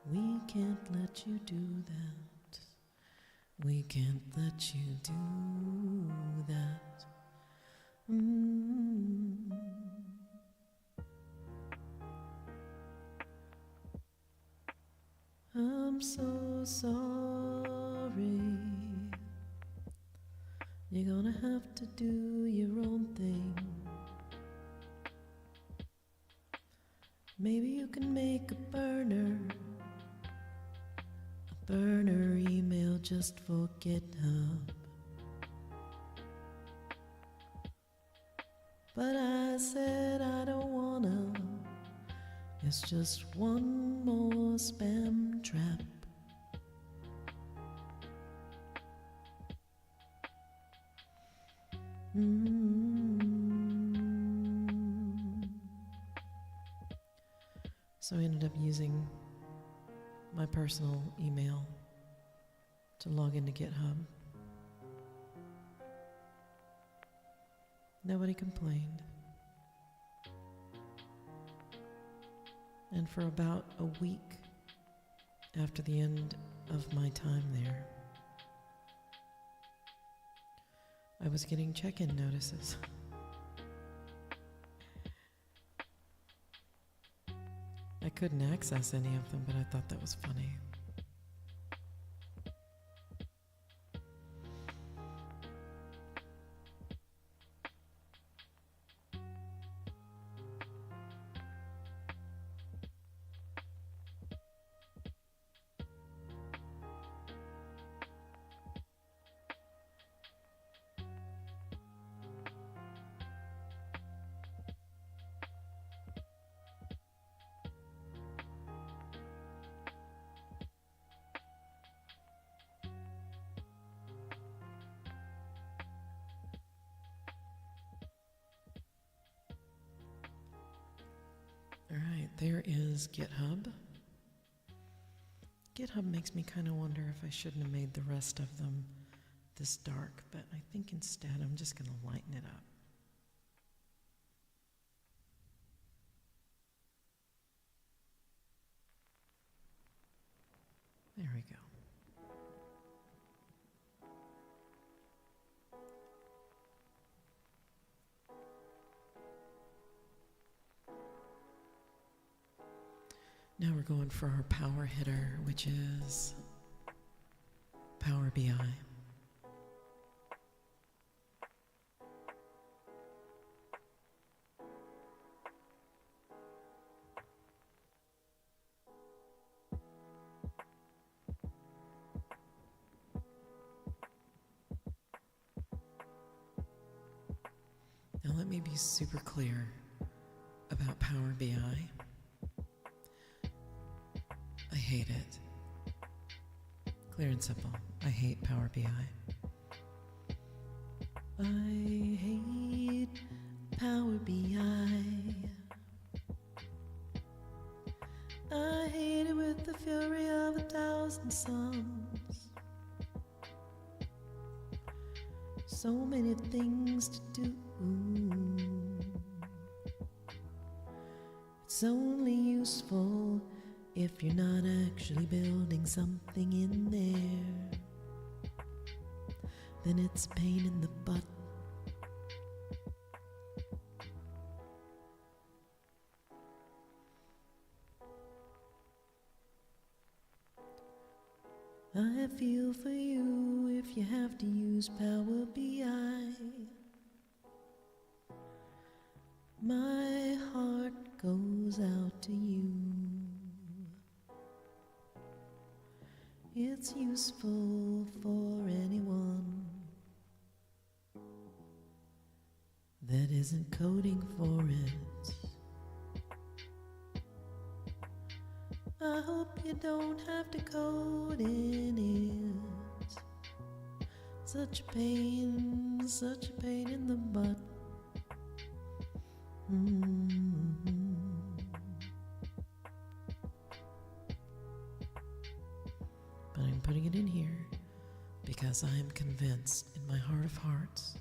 We can't let you do that. We can't let you do that. I'm so sorry. You're gonna have to do your own thing. Maybe you can make a burner email just for GitHub. But I said I don't wanna. It's just one more spam trap. So I ended up using my personal email to log into GitHub. Nobody complained. And for about a week after the end of my time there, I was getting check-in notices. I couldn't access any of them, but I thought that was funny. All right, there is GitHub. GitHub makes me kind of wonder if I shouldn't have made the rest of them this dark, but I think instead I'm just going to lighten it up. There we go. Now we're going for our power hitter, which is Power BI. Now let me be super clear about Power BI. I hate it. Clear and simple. I hate Power BI. I hate Power BI. I hate it with the fury of 1,000 suns. So many things to do. It's only useful if you're not actually building something in there. Then it's a pain in the butt. I feel for you if you have to use Power BI. My heart goes out to you. It's useful for anyone that isn't coding for it. I hope you don't have to code in it. Such a pain in the butt. But I'm putting it in here because I am convinced in my heart of hearts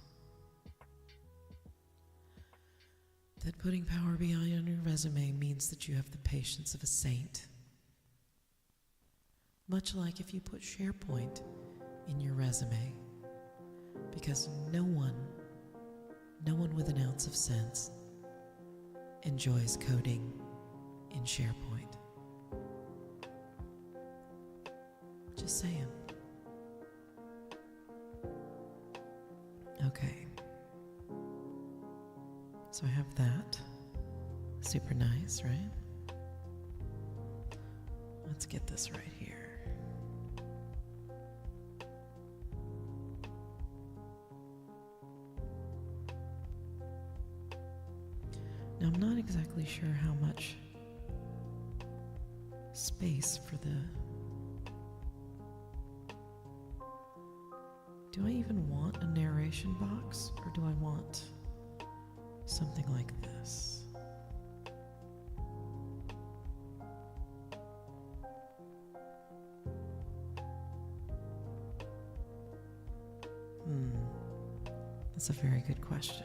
that putting Power BI on your resume means that you have the patience of a saint. Much like if you put SharePoint in your resume, because no one with an ounce of sense enjoys coding in SharePoint. Just saying. Okay. So I have that. Super nice, right? Let's get this right here. Now I'm not exactly sure how much space for the... Do I even want a narration box, or do I want something like this? That's a very good question.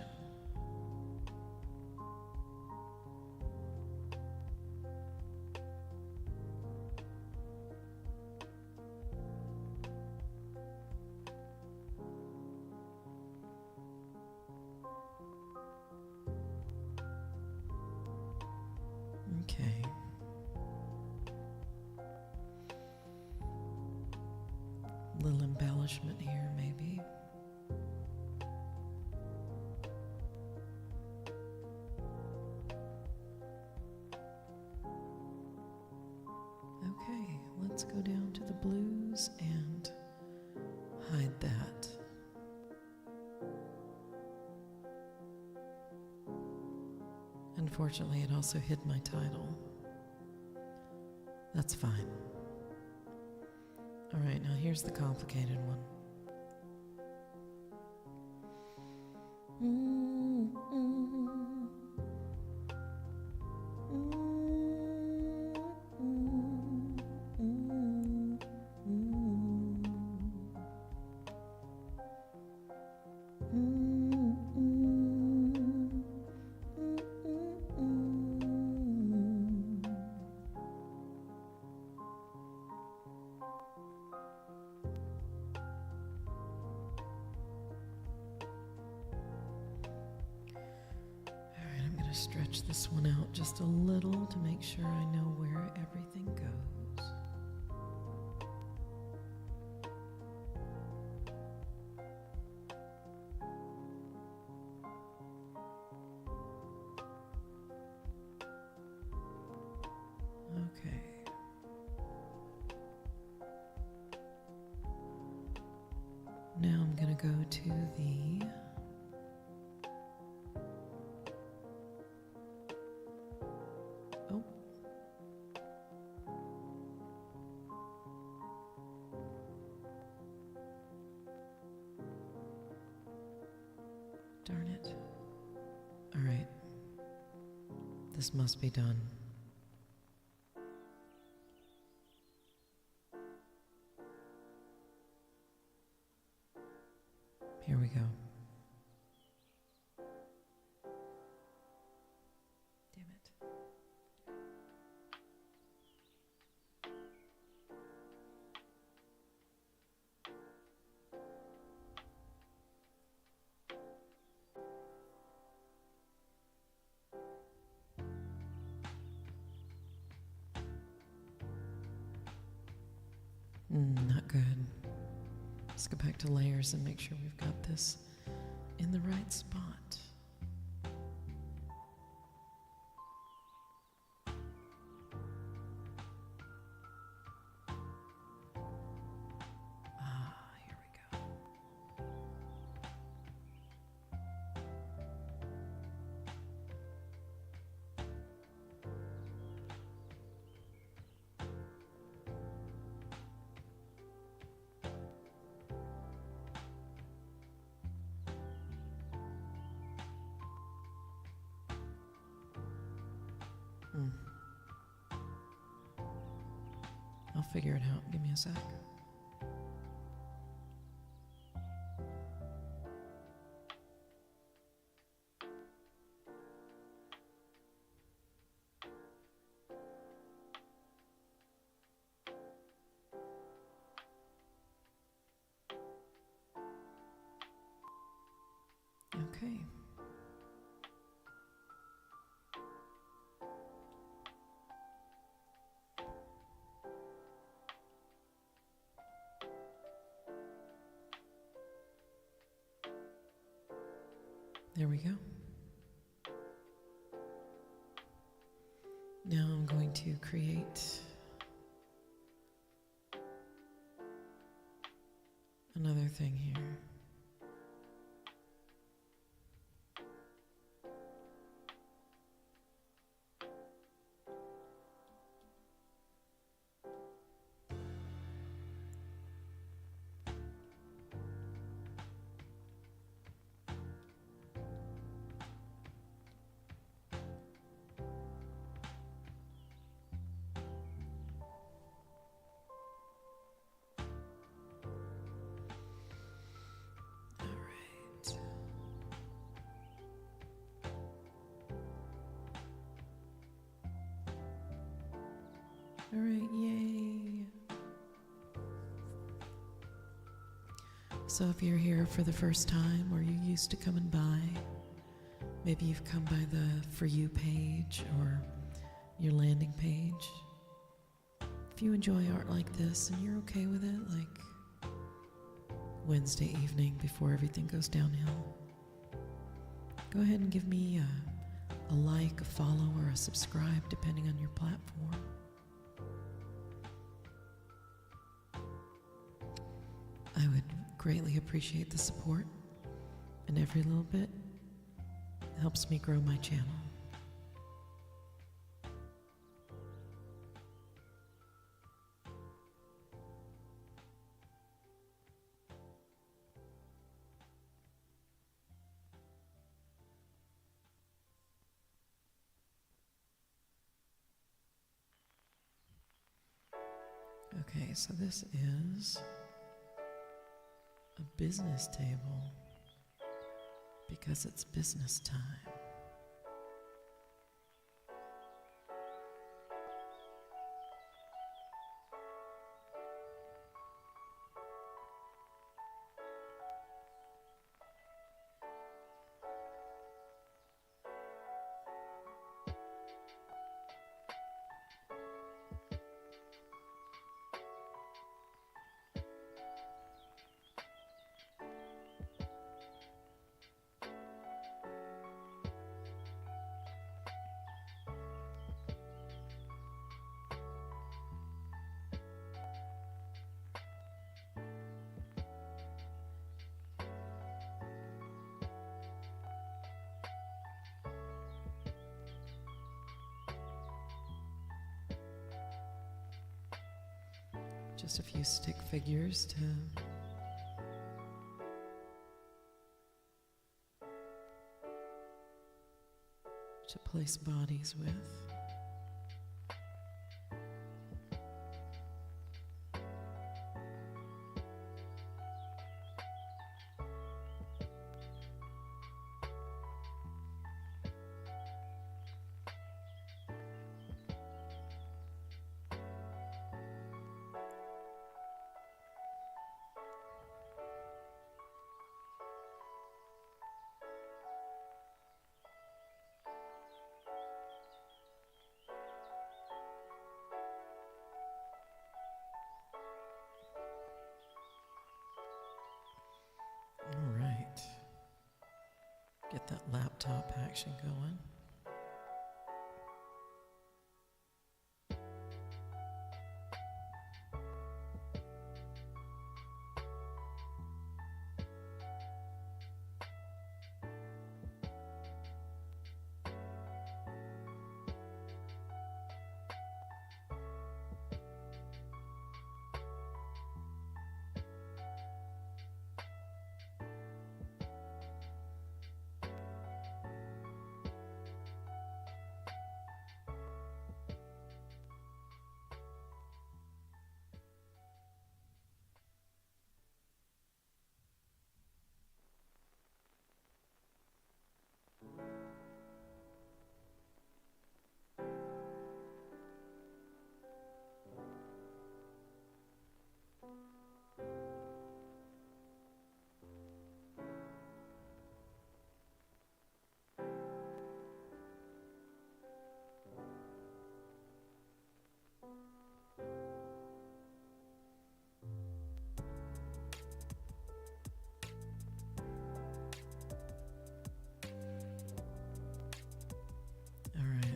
little embellishment here, maybe. Okay, let's go down to the blues and hide that. Unfortunately, it also hid my title. That's fine. All right, now here's the complicated one. Stretch this one out just a little to make sure I know where everything goes. Okay. Now I'm going to go to the darn it. All right. This must be done. Here we go. Damn it. Not good. Let's go back to layers and make sure we've got this in the right spot. Here we go. I'll figure it out. Give me a sec. Okay. There we go. Now I'm going to create another thing here. All right, yay. So if you're here for the first time or you're used to coming by, maybe you've come by the For You page or your landing page. If you enjoy art like this and you're okay with it, like Wednesday evening before everything goes downhill. Go ahead and give me a like, a follow, or a subscribe, depending on your platform. I would greatly appreciate the support, and every little bit helps me grow my channel. Okay, so this is a business table because it's business time. Just a few stick figures to place bodies with. All right. Get that laptop action going.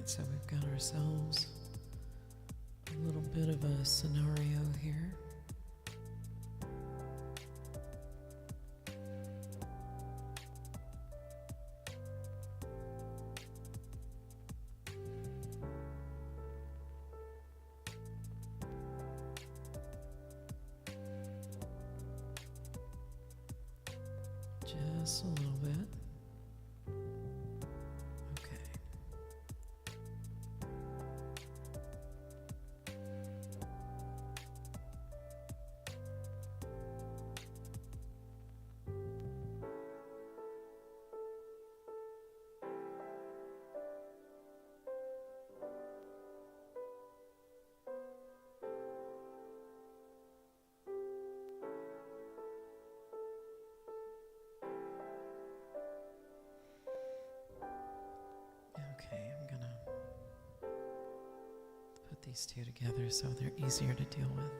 So we've got ourselves a little bit of a scenario here. Just a little bit. Okay, I'm gonna put these two together so they're easier to deal with.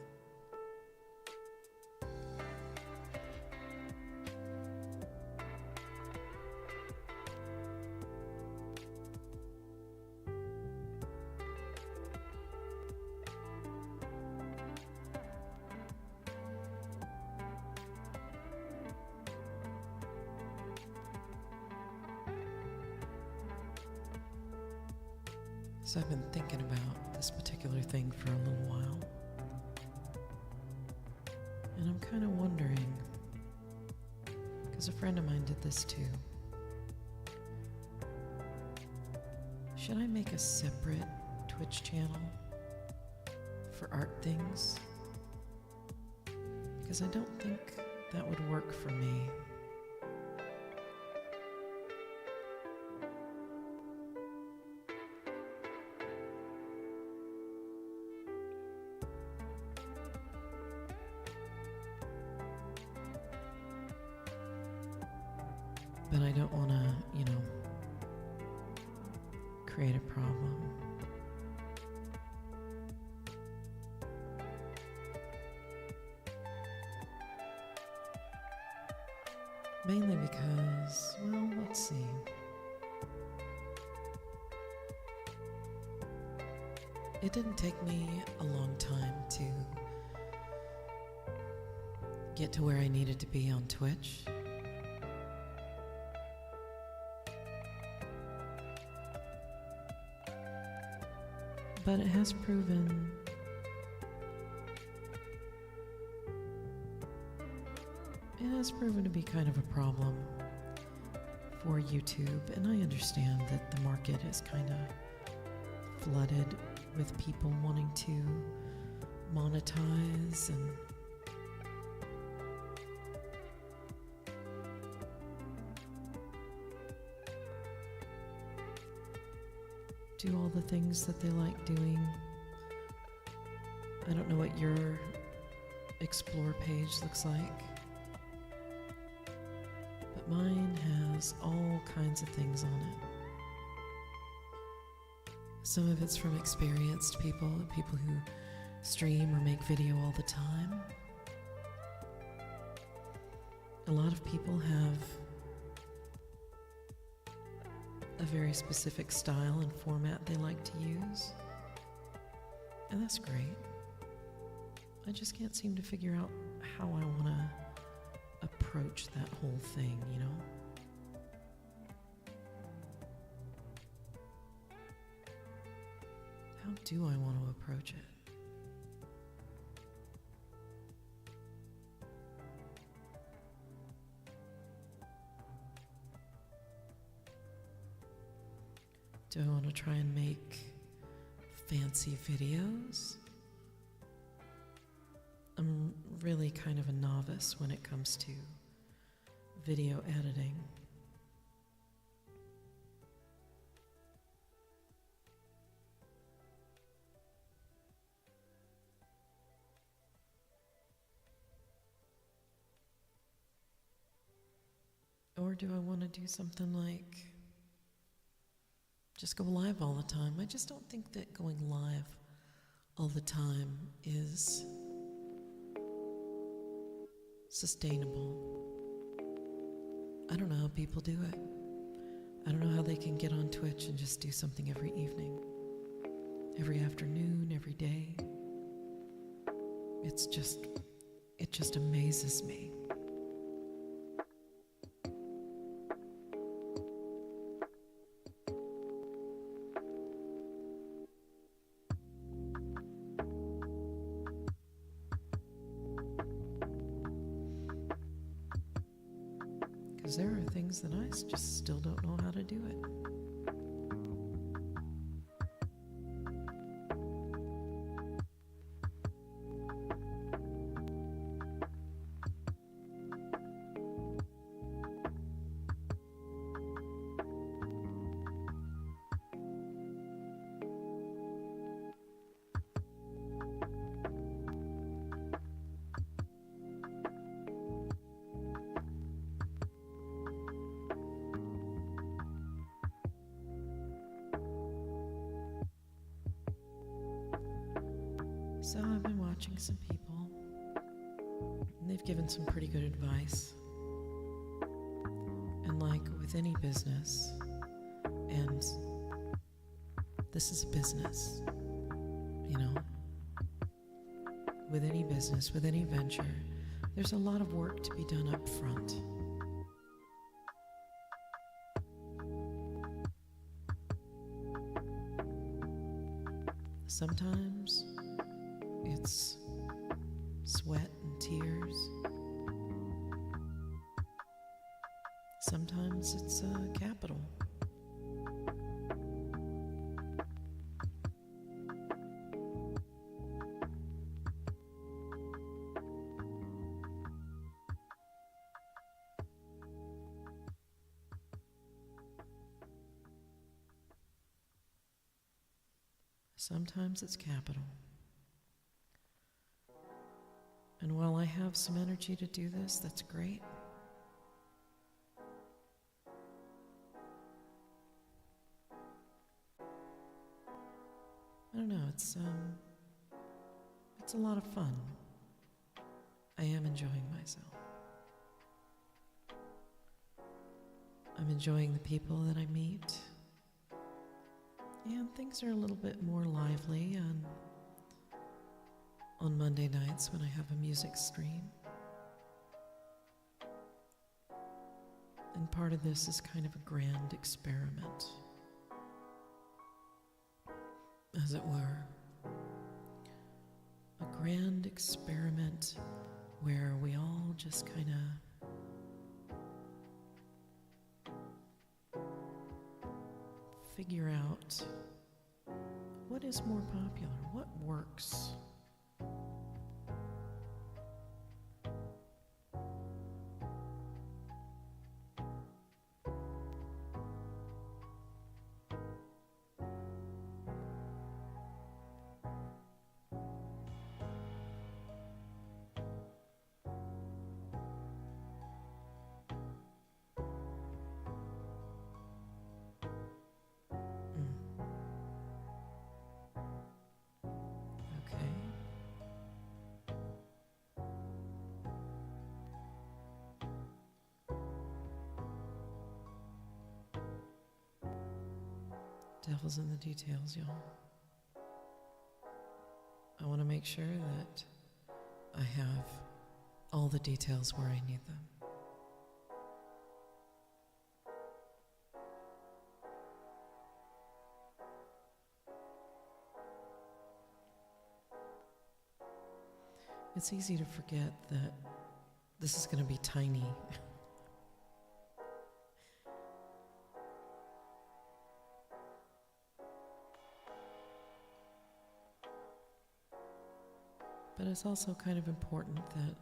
So I've been thinking about this particular thing for a little while. And I'm kind of wondering, because a friend of mine did this too. Should I make a separate Twitch channel for art things? Because I don't think that would work for me. But I don't want to, create a problem. Mainly because, well, let's see. It didn't take me a long time to get to where I needed to be on Twitch. But it has proven to be kind of a problem for YouTube, and I understand that the market is kind of flooded with people wanting to monetize and do all the things that they like doing. I don't know what your explore page looks like, but mine has all kinds of things on it. Some of it's from experienced people who stream or make video all the time. A lot of people have a very specific style and format they like to use, and that's great. I just can't seem to figure out how I want to approach that whole thing, How do I want to approach it? Do I want to try and make fancy videos? I'm really kind of a novice when it comes to video editing. Or do I want to do something like just go live all the time? I just don't think that going live all the time is sustainable. I don't know how people do it. I don't know how they can get on Twitch and just do something every evening, every afternoon, every day. It just amazes me. Because there are things that I just still don't know how to do it. So I've been watching some people, and they've given some pretty good advice. And like with any business, and this is a business, with any business, with any venture, there's a lot of work to be done up front. Sometimes it's sweat and tears. Sometimes it's a capital. Sometimes it's capital. And while I have some energy to do this, that's great. I don't know, it's a lot of fun. I am enjoying myself. I'm enjoying the people that I meet. And things are a little bit more lively on Monday nights when I have a music stream. And part of this is kind of a grand experiment, as it were. A grand experiment where we all just kind of figure out what is more popular, what works. Devil's in the details, y'all. I want to make sure that I have all the details where I need them. It's easy to forget that this is going to be tiny. But it's also kind of important that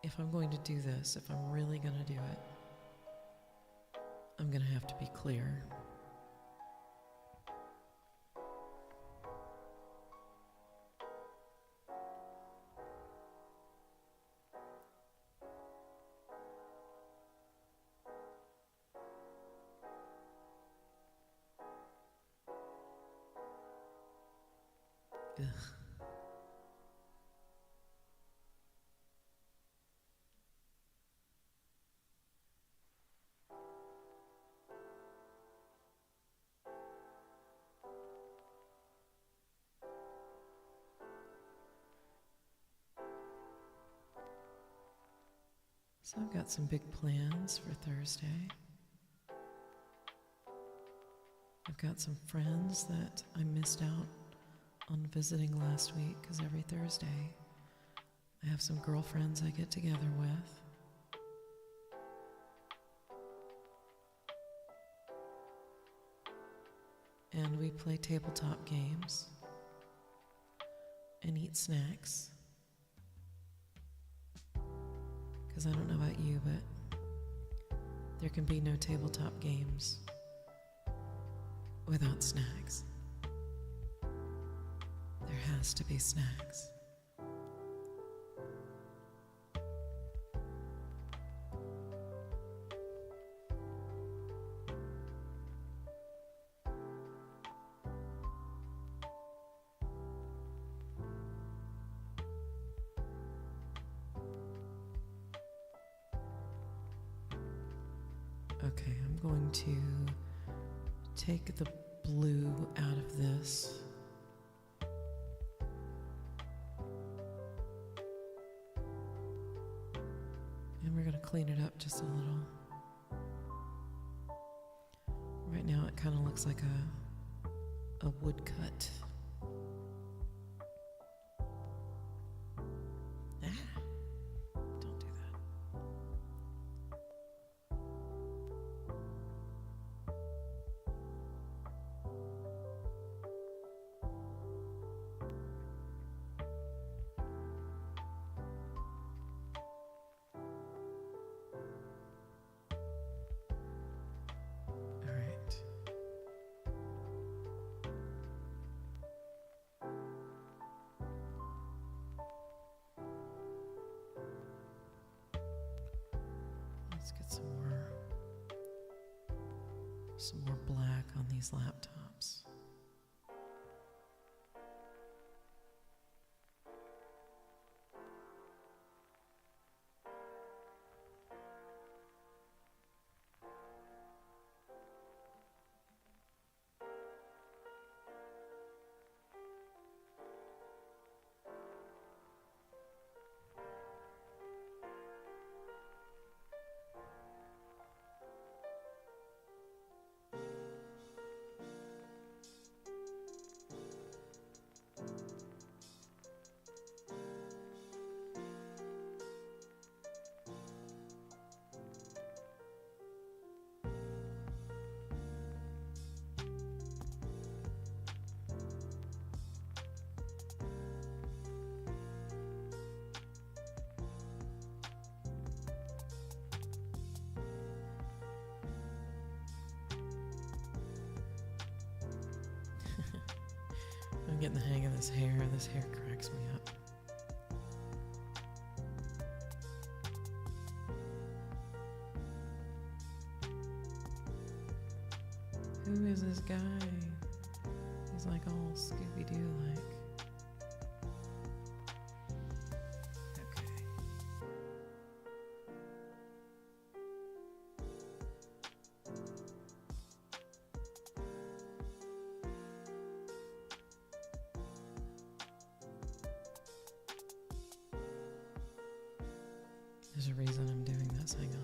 if I'm going to do this, if I'm really going to do it, I'm going to have to be clear. Ugh. So I've got some big plans for Thursday. I've got some friends that I missed out on visiting last week, because every Thursday I have some girlfriends I get together with. And we play tabletop games and eat snacks. Because I don't know about you, but there can be no tabletop games without snacks. There has to be snacks. Okay, I'm going to take the blue out of this. And we're going to clean it up just a little. kind of looks like a woodcut. Don't do that. All right. Let's get some more black on these laptops. I'm getting the hang of this hair. This hair cracks me up. Who is this guy? He's like all Scooby-Doo like. Okay. There's a reason I'm doing this. Hang on.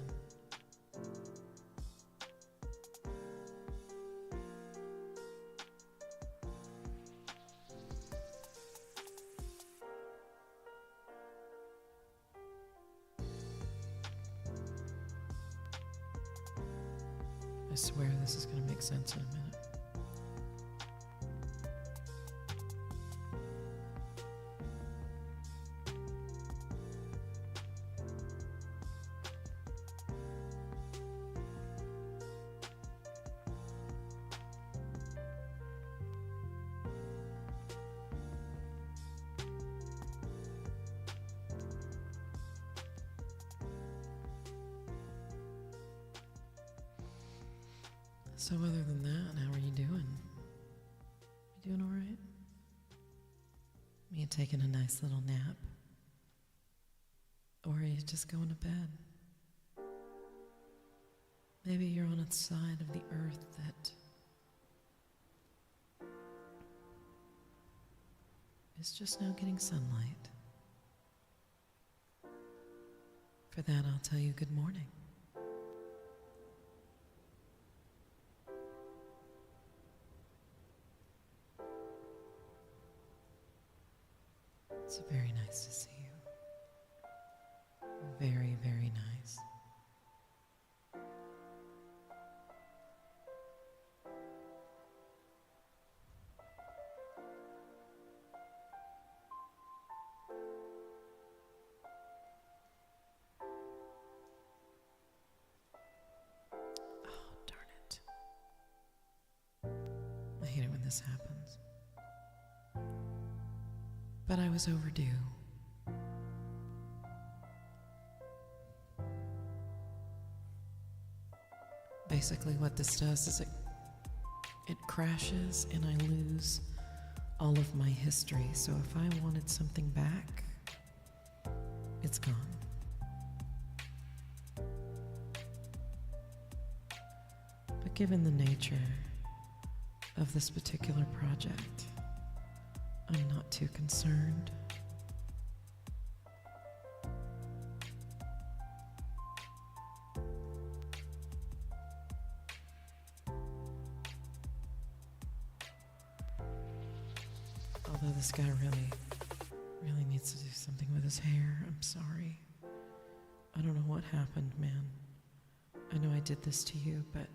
I swear this is going to make sense in a minute. So other than that, how are you doing? You doing all right? You taking a nice little nap? Or are you just going to bed? Maybe you're on a side of the earth that is just now getting sunlight. For that, I'll tell you good morning. It's very nice to see you. Very, very nice. Oh, darn it. I hate it when this happens. But I was overdue. Basically what this does is it crashes and I lose all of my history. So if I wanted something back, it's gone. But given the nature of this particular project, I'm not too concerned. Although this guy really needs to do something with his hair. I'm sorry. I don't know what happened, man. I know I did this to you, but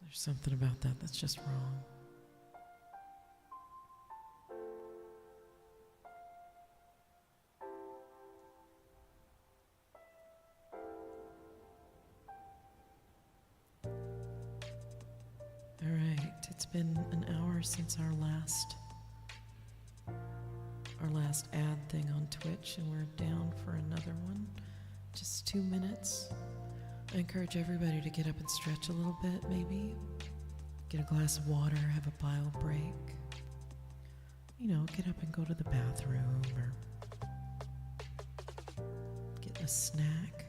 there's something about that that's just wrong. All right, it's been an hour since our last ad thing on Twitch, and we're down for another one. Just 2 minutes. I encourage everybody to get up and stretch a little bit, maybe. Get a glass of water, have a bile break. You know, get up and go to the bathroom or get a snack.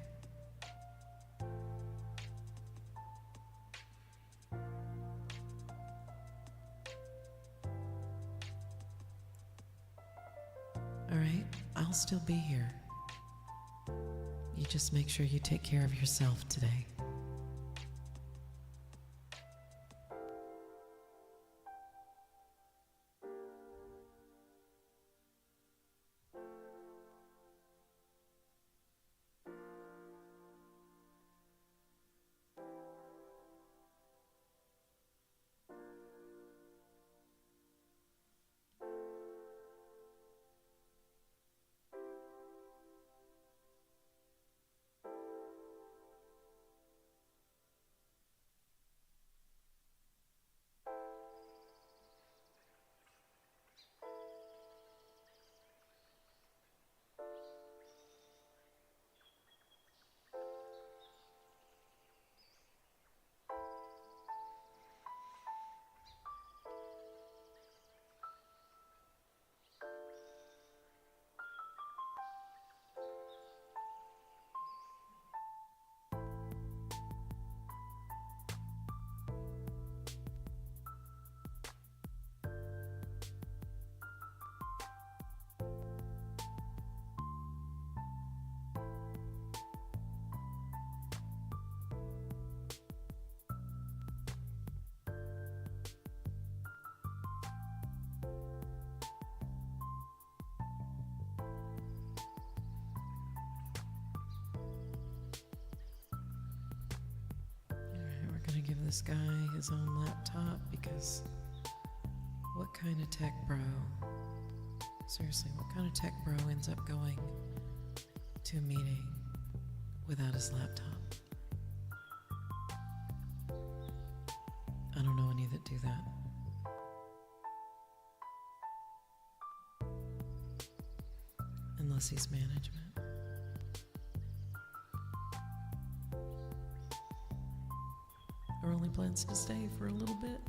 All right, I'll still be here. You just make sure you take care of yourself today. Give this guy his own laptop, because what kind of tech bro, seriously, what kind of tech bro ends up going to a meeting without his laptop? I don't know any that do that. Unless he's management. Or only plans to stay for a little bit.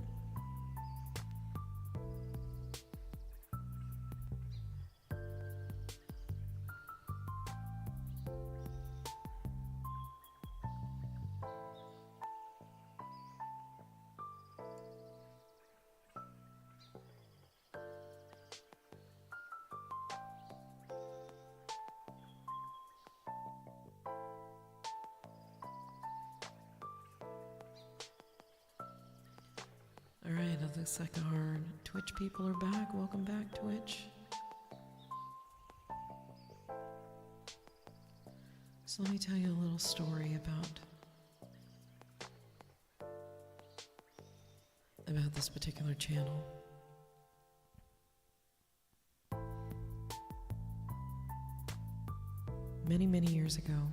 All right, it looks like our Twitch people are back. Welcome back, Twitch. So let me tell you a little story about this particular channel. Many, many years ago,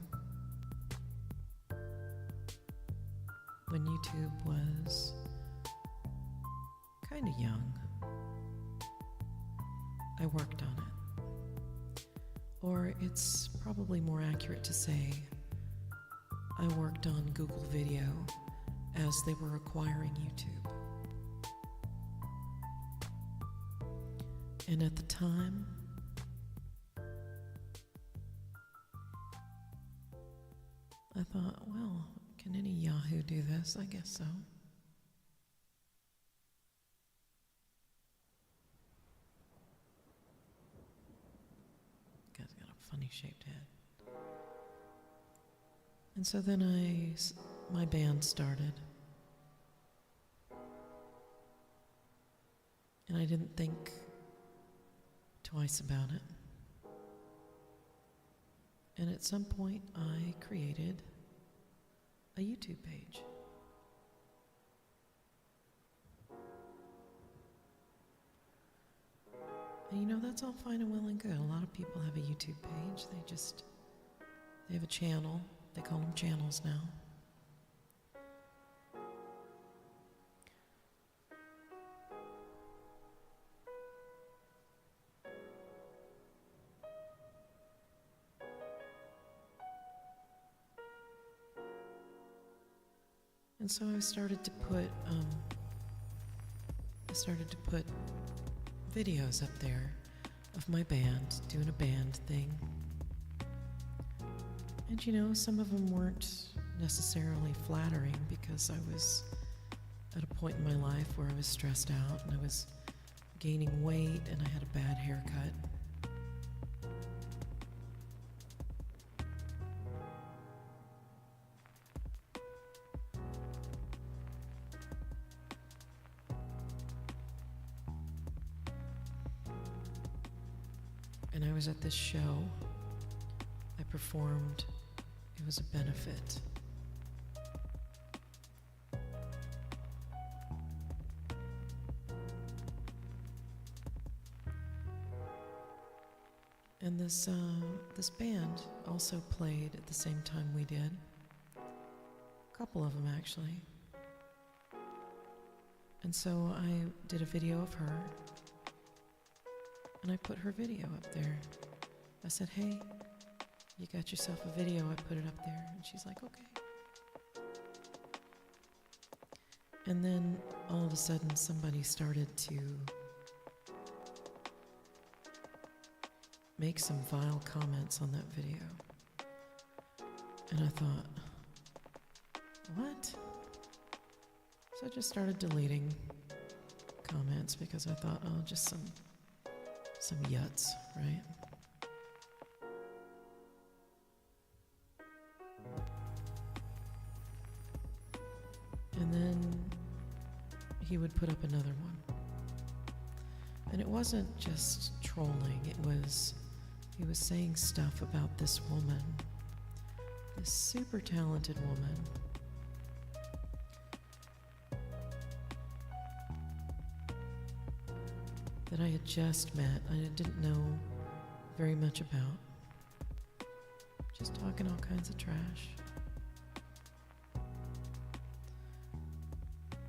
when YouTube was kind of young, I worked on it. Or it's probably more accurate to say I worked on Google Video as they were acquiring YouTube. And at the time, I thought, well, can any Yahoo do this? I guess so. Guy's got a funny shaped head. And so then my band started. And I didn't think twice about it. And at some point, I created a YouTube page. And you know, that's all fine and well and good. A lot of people have a YouTube page. They have a channel. They call them channels now. And so I started to put videos up there of my band, doing a band thing. And you know, some of them weren't necessarily flattering because I was at a point in my life where I was stressed out and I was gaining weight and I had a bad haircut. And I was at this show. I performed. It was a benefit. And this band also played at the same time we did. A couple of them, actually. And so I did a video of her. And I put her video up there. I said, hey, you got yourself a video. I put it up there. And she's like, okay. And then all of a sudden somebody started to make some vile comments on that video. And I thought, what? So I just started deleting comments because I thought, oh, just some yuts, right? And then he would put up another one. And it wasn't just trolling, he was saying stuff about this woman, this super talented woman. That I had just met, I didn't know very much about. Just talking all kinds of trash.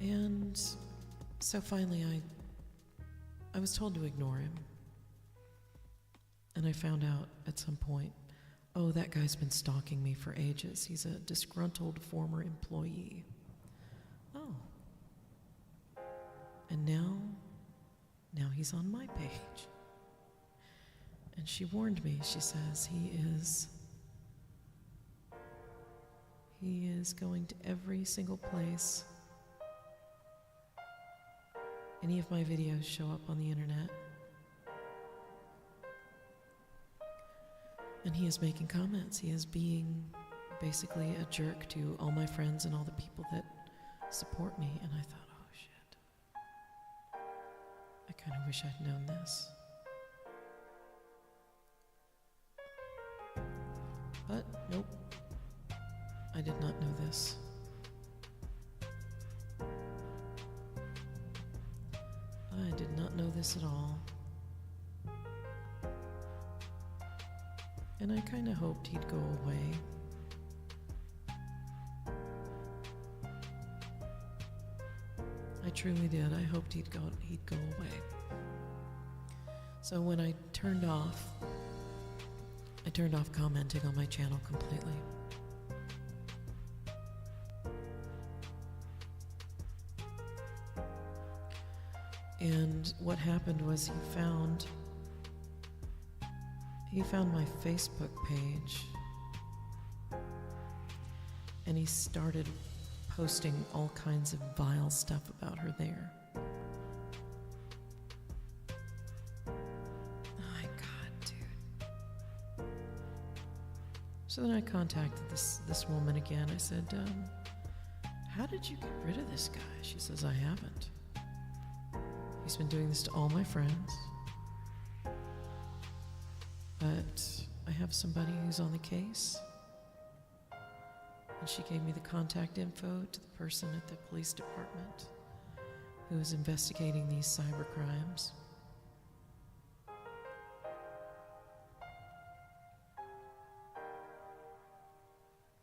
And so finally I was told to ignore him. And I found out at some point, oh, that guy's been stalking me for ages. He's a disgruntled former employee. Oh. And now he's on my page. And she warned me. She says he is going to every single place any of my videos show up on the internet. And he is making comments. He is being basically a jerk to all my friends and all the people that support me. And I thought, I kind of wish I'd known this. But nope, I did not know this. I did not know this at all. And I kind of hoped he'd go away. I truly did. I hoped he'd go away. So when I turned off commenting on my channel completely. And what happened was he found my Facebook page and he started posting all kinds of vile stuff about her there. My God, dude. So then I contacted this woman again. I said, how did you get rid of this guy? She says, I haven't. He's been doing this to all my friends. But I have somebody who's on the case. And she gave me the contact info to the person at the police department who is investigating these cyber crimes.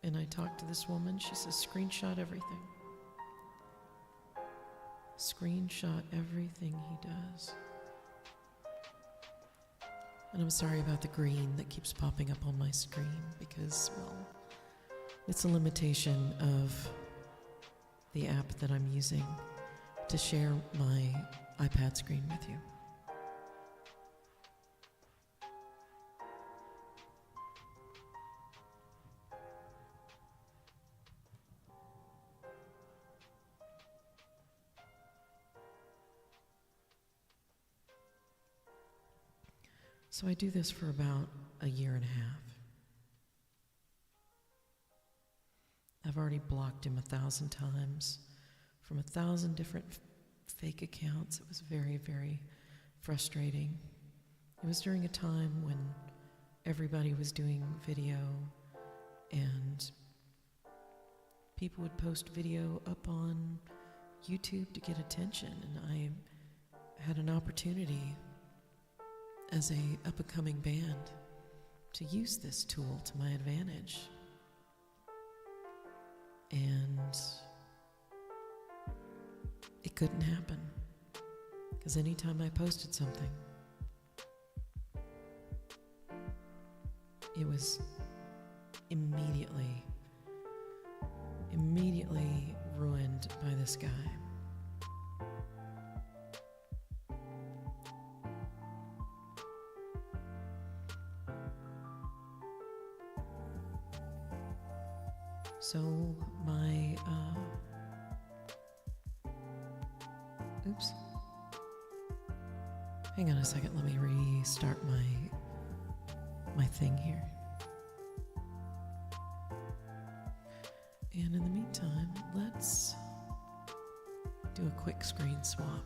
And I talked to this woman. She says, screenshot everything. Screenshot everything he does. And I'm sorry about the green that keeps popping up on my screen because, well, it's a limitation of the app that I'm using to share my iPad screen with you. So I do this for about a year and a half. I've already blocked him 1,000 times from 1,000 different fake accounts. It was very, very frustrating. It was during a time when everybody was doing video and people would post video up on YouTube to get attention, and I had an opportunity as a up-and-coming band to use this tool to my advantage. And it couldn't happen because anytime I posted something, it was immediately ruined by this guy. So my, oops. Hang on a second, let me restart my thing here. And in the meantime, let's do a quick screen swap.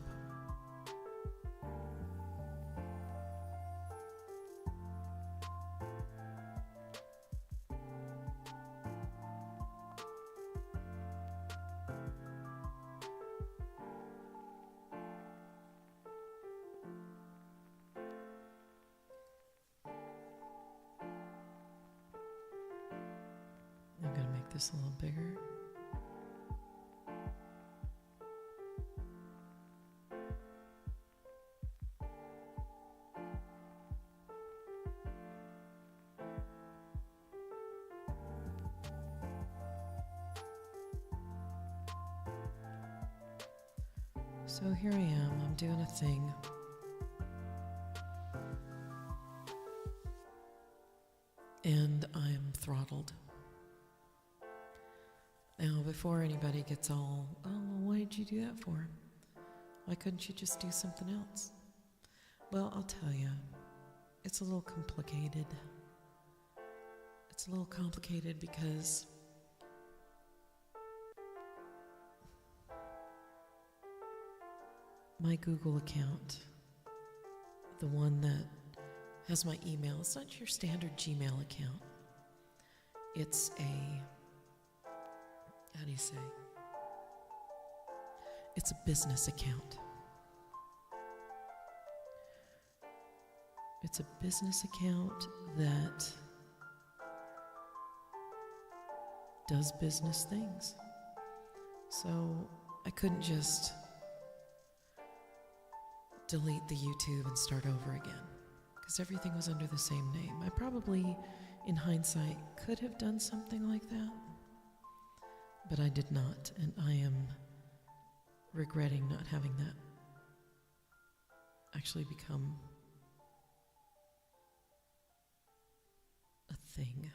I'm going to make this a little bigger. So here I am, I'm doing a thing. And I'm throttled. Now, before anybody gets all, oh, why did you do that for? Why couldn't you just do something else? Well, I'll tell you, it's a little complicated. It's a little complicated because my Google account, the one that has my email, it's not your standard Gmail account. It's a, how do you say? It's a business account. It's a business account that does business things. So I couldn't just delete the YouTube and start over again because everything was under the same name. I probably, in hindsight, could have done something like that, but I did not, and I am regretting not having that actually become a thing.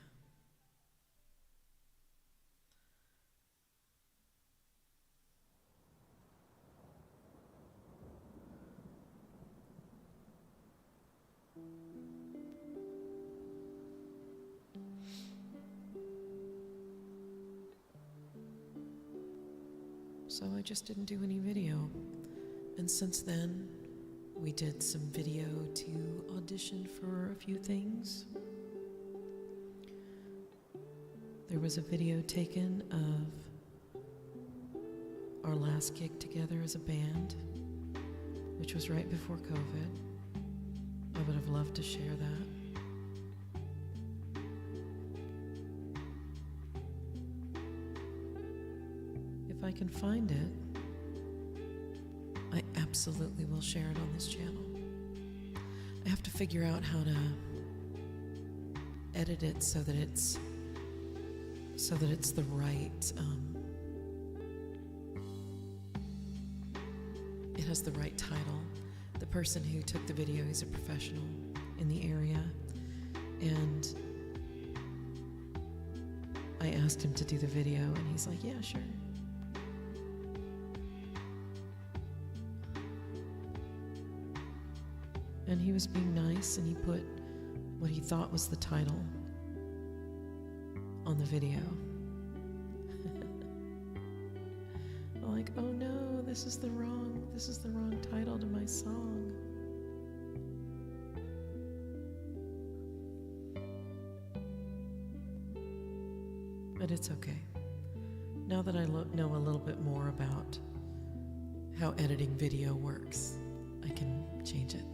So I just didn't do any video And since then, we did some video to audition for a few things. There was a video taken of our last gig together as a band, which was right before COVID. I would have loved to share that. If I can find it, I absolutely will share it on this channel. I have to figure out how to edit it so that it's the right, it has the right title. The person who took the video, he's a professional in the area, and I asked him to do the video, and he's like, yeah, sure. And he was being nice, and he put what he thought was the title on the video. I'm like, oh no, this is the wrong title to my song. But it's okay. Now that I know a little bit more about how editing video works, I can change it.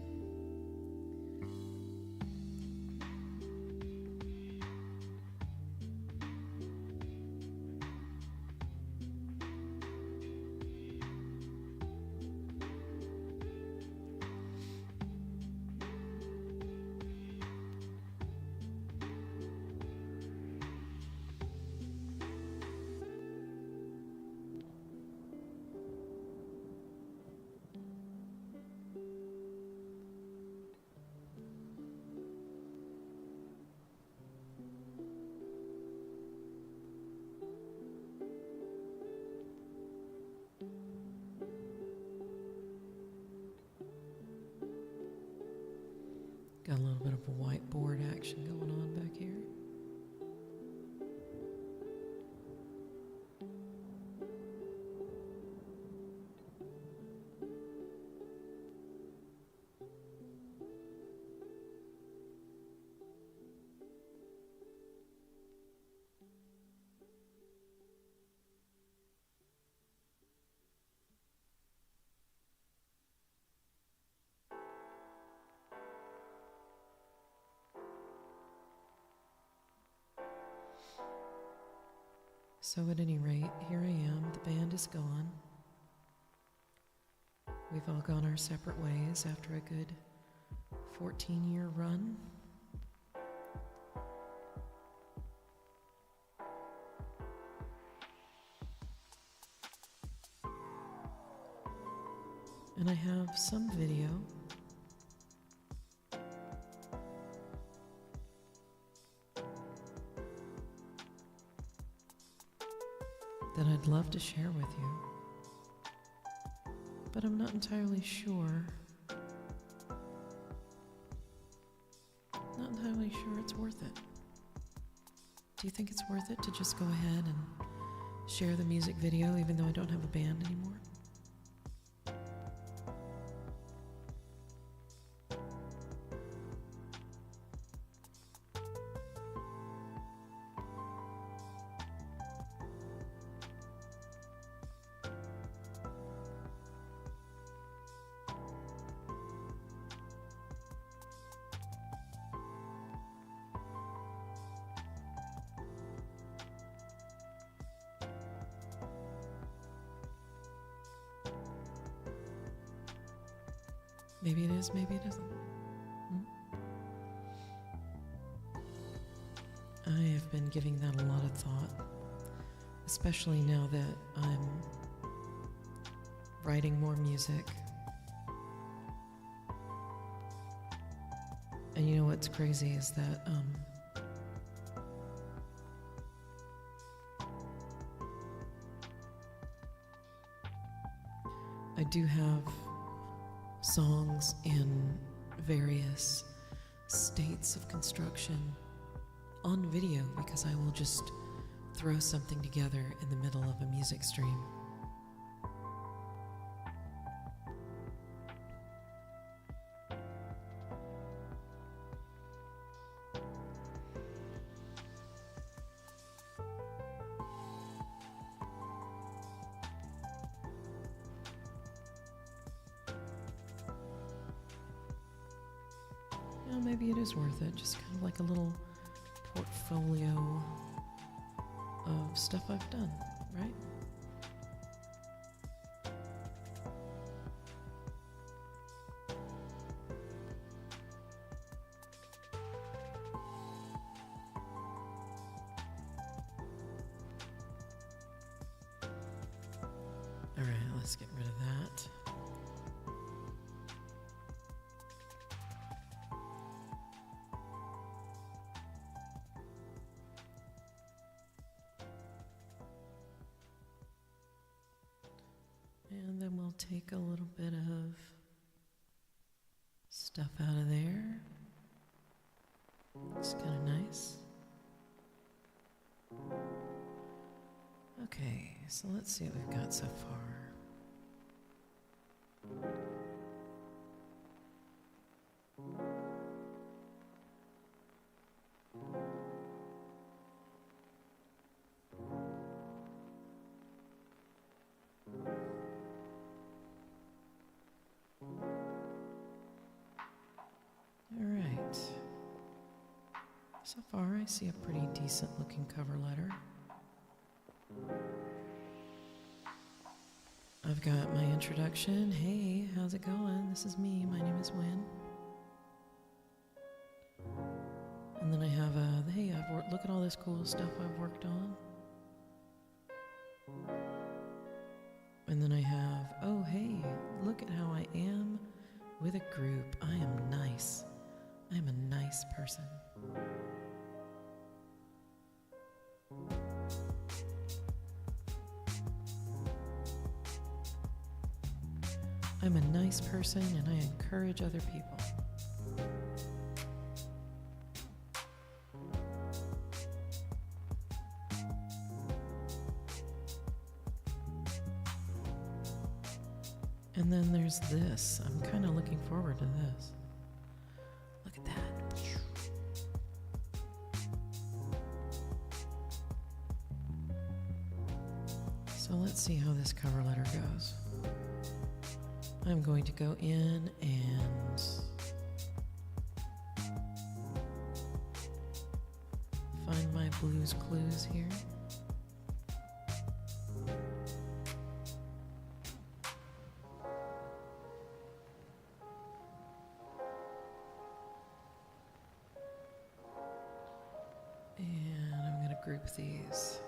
Got a little bit of a whiteboard action going on back here. So at any rate, here I am. The band is gone. We've all gone our separate ways after a good 14-year run. And I have some video that I'd love to share with you, but I'm not entirely sure. Not entirely sure it's worth it. Do you think it's worth it to just go ahead and share the music video even though I don't have a band anymore? Maybe it is, maybe it isn't. I have been giving that a lot of thought, especially now that I'm writing more music. And you know what's crazy is that I do have songs in various states of construction on video because I will just throw something together in the middle of a music stream. well, maybe it is worth it. Just kind of like a little portfolio of stuff I've done, right? All right, let's get rid of that. And then we'll take a little bit of stuff out of there. Looks kind of nice. Okay, so let's see what we've got so far. All right. So far, I see a pretty decent looking cover letter. I've got my introduction. Hey, how's it going? This is me. My name is Wynn. And then I have a, hey, look at all this cool stuff I've worked on. And then I have, oh, hey, look at how I am with a group. I am nice. I am a nice person. I'm a nice person and I encourage other people. And then there's this. I'm kind of looking forward to this. Look at that. So let's see how this cover letter goes. I'm going to go in and find my Blue's Clues here. And I'm going to group these.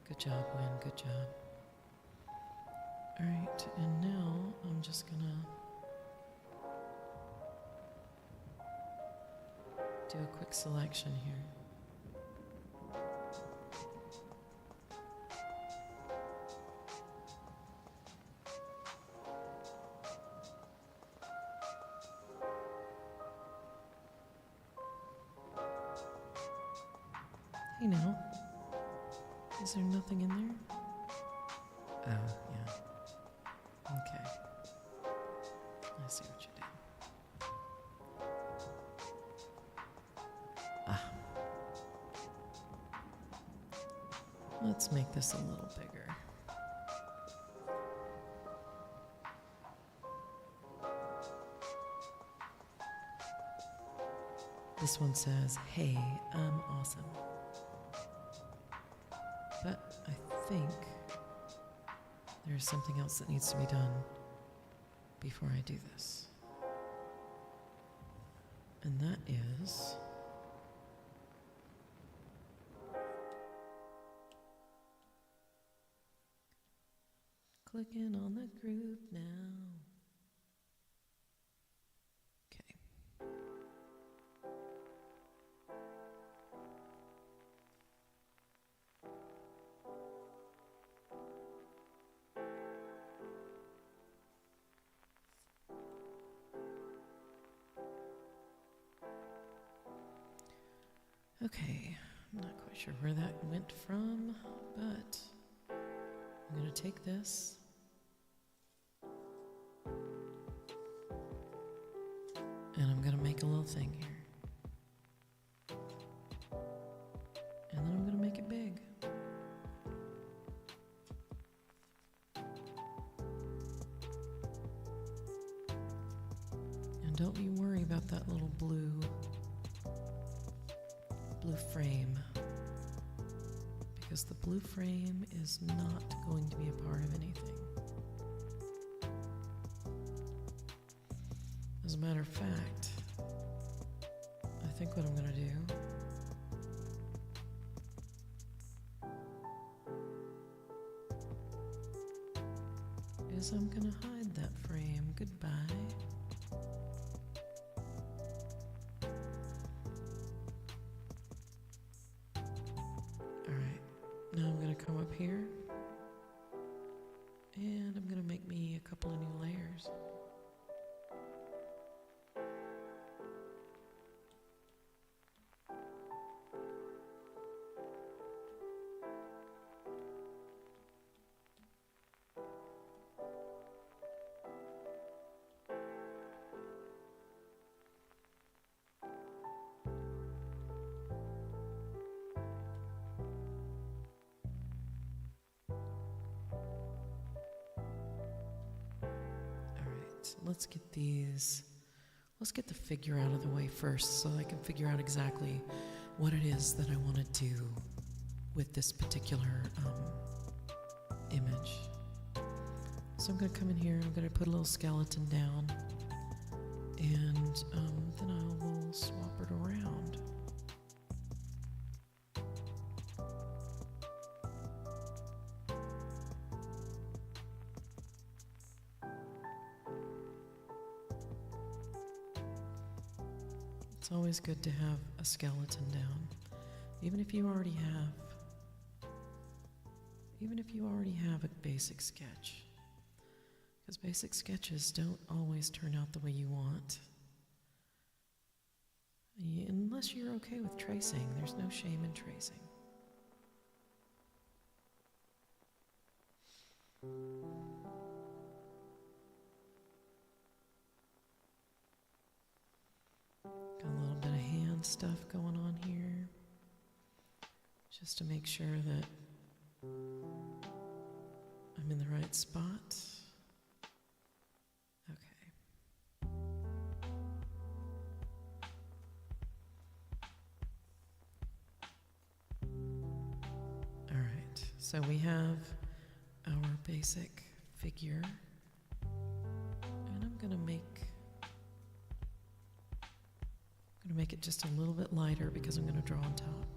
Good job, Wynn. Good job. All right, and now I'm just gonna do a quick selection here. Hey now, is there nothing in there? Oh, yeah. Okay. I see what you did. Ah. Let's make this a little bigger. This one says, hey, I'm awesome. But I think there's something else that needs to be done before I do this. And that is clicking on the group now. Okay. Okay, I'm not quite sure where that went from, but I'm going to take this and I'm going to make a little thing here. And then I'm going to make it big. And don't blue frame, because the blue frame is not going to be a part of anything. As a matter of fact, I think what I'm going to do is I'm going to hide that frame. Goodbye. Alright, now I'm going to come up here and I'm going to make me a couple of new layers. Let's get the figure out of the way first so I can figure out exactly what it is that I want to do with this particular image. So I'm going to come in here, I'm going to put a little skeleton down, and then I will swap it around. It's always good to have a skeleton down, even if you already have a basic sketch, because basic sketches don't always turn out the way you want. Unless you're okay with tracing, there's no shame in tracing. Got a little bit of hand stuff going on here, just to make sure that I'm in the right spot. Okay. All right, so we have our basic figure, and I'm gonna make it just a little bit lighter because I'm gonna draw on top.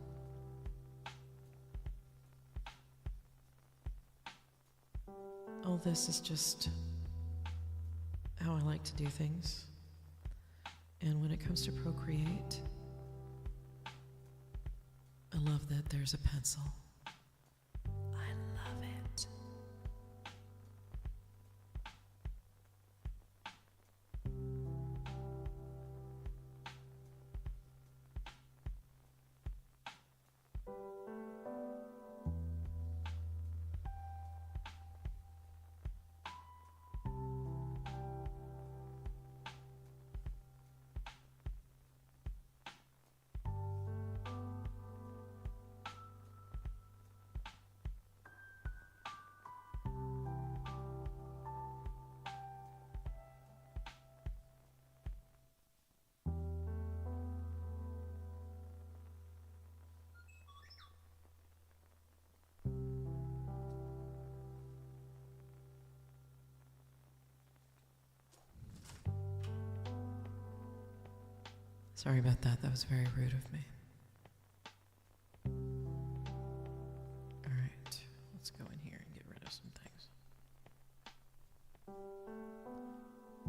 All this is just how I like to do things. And when it comes to Procreate, I love that there's a pencil. I love it. Sorry about that. That was very rude of me. All right, let's go in here and get rid of some things.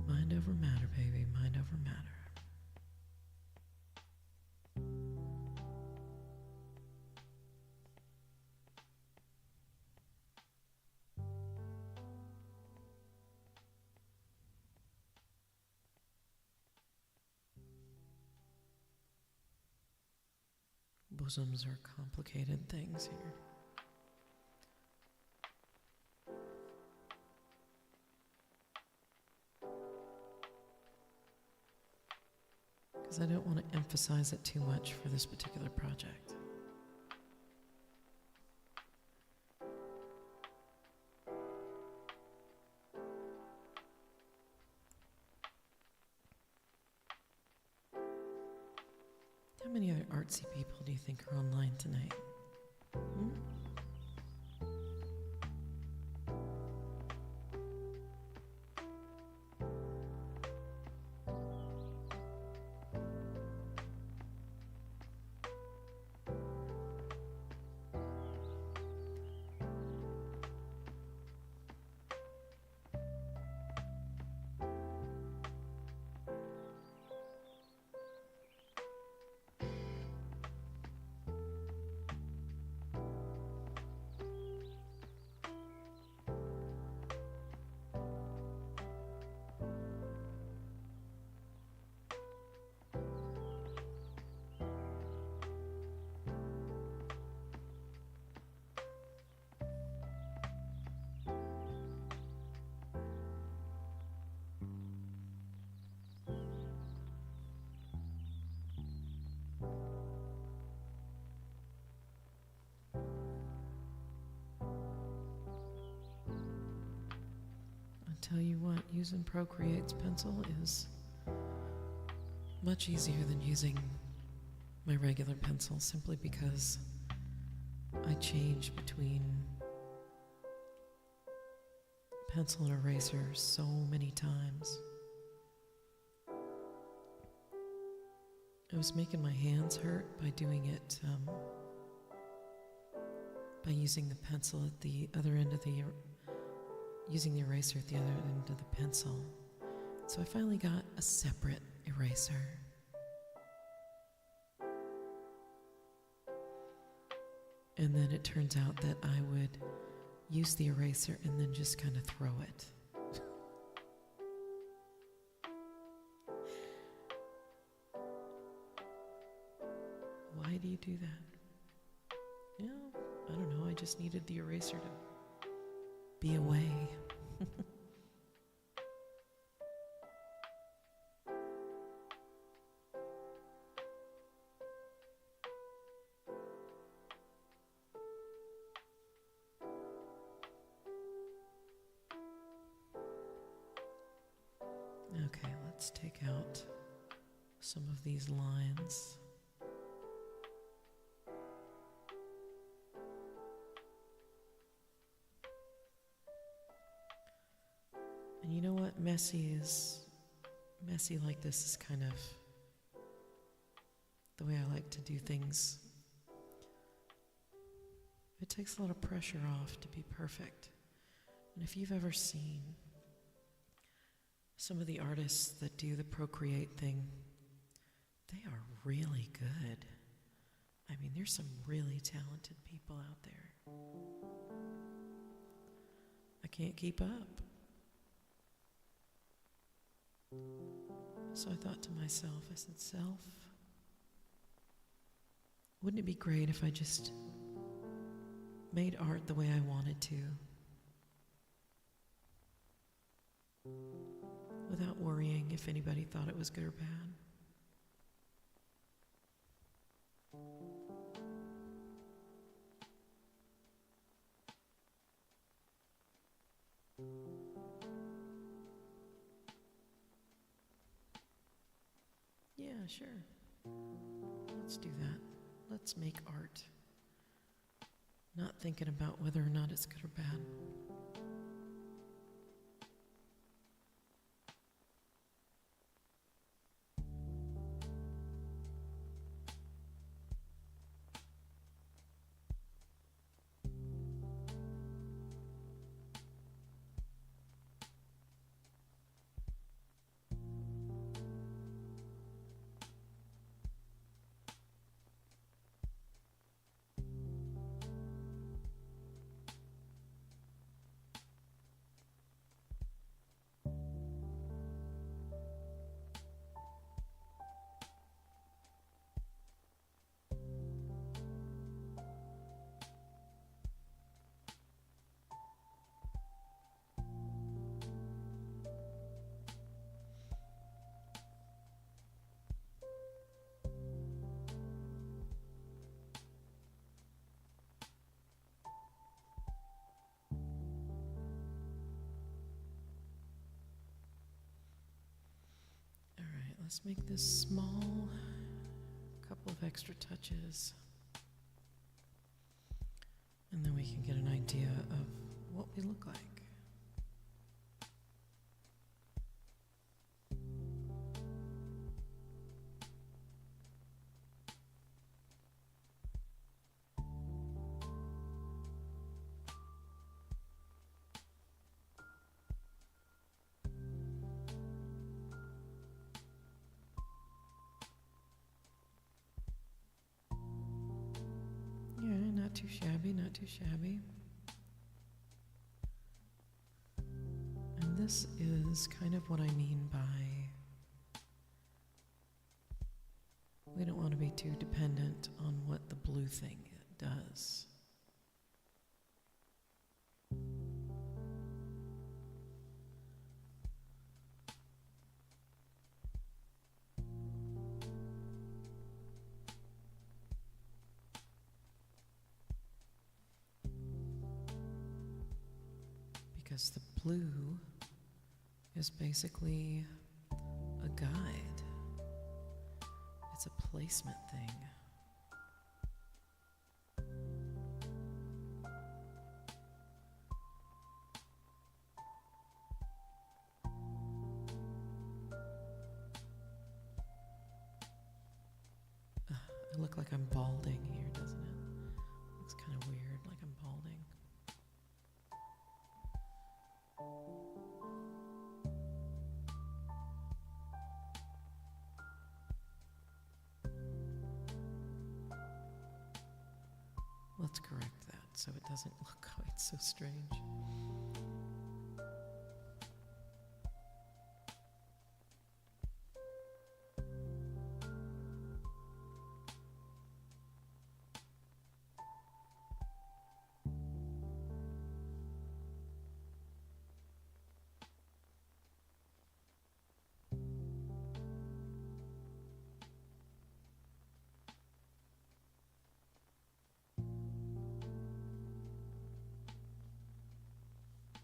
Mind over matter, baby. Mind over matter. Bosoms are complicated things here. Because I don't want to emphasize it too much for this particular project. How many other artsy people do you think are online tonight? Hmm? Tell you what, using Procreate's pencil is much easier than using my regular pencil, simply because I change between pencil and eraser so many times. I was making my hands hurt by doing it, by using the pencil at the other end of using the eraser at the other end of the pencil. So I finally got a separate eraser. And then it turns out that I would use the eraser and then just kind of throw it. Why do you do that? Yeah, I don't know, I just needed the eraser to be away. Okay, let's take out some of these lines. And you know what? Messy like this is kind of the way I like to do things. It takes a lot of pressure off to be perfect. And if you've ever seen some of the artists that do the Procreate thing, they are really good. I mean, there's some really talented people out there. I can't keep up. So I thought to myself, I said, self, wouldn't it be great if I just made art the way I wanted to, without worrying if anybody thought it was good or bad? Yeah, sure. Let's do that. Let's make art. Not thinking about whether or not it's good or bad. Let's make this small, couple of extra touches. And then we can get an idea of what we look like. Yeah, not too shabby, not too shabby. And this is kind of what I mean by we don't want to be too dependent on what the blue thing does. Because the blue is basically a guide. It's a placement thing. I look like I'm balding here, doesn't it? Looks kind of weird, like I'm balding. Let's correct that so it doesn't look quite so strange.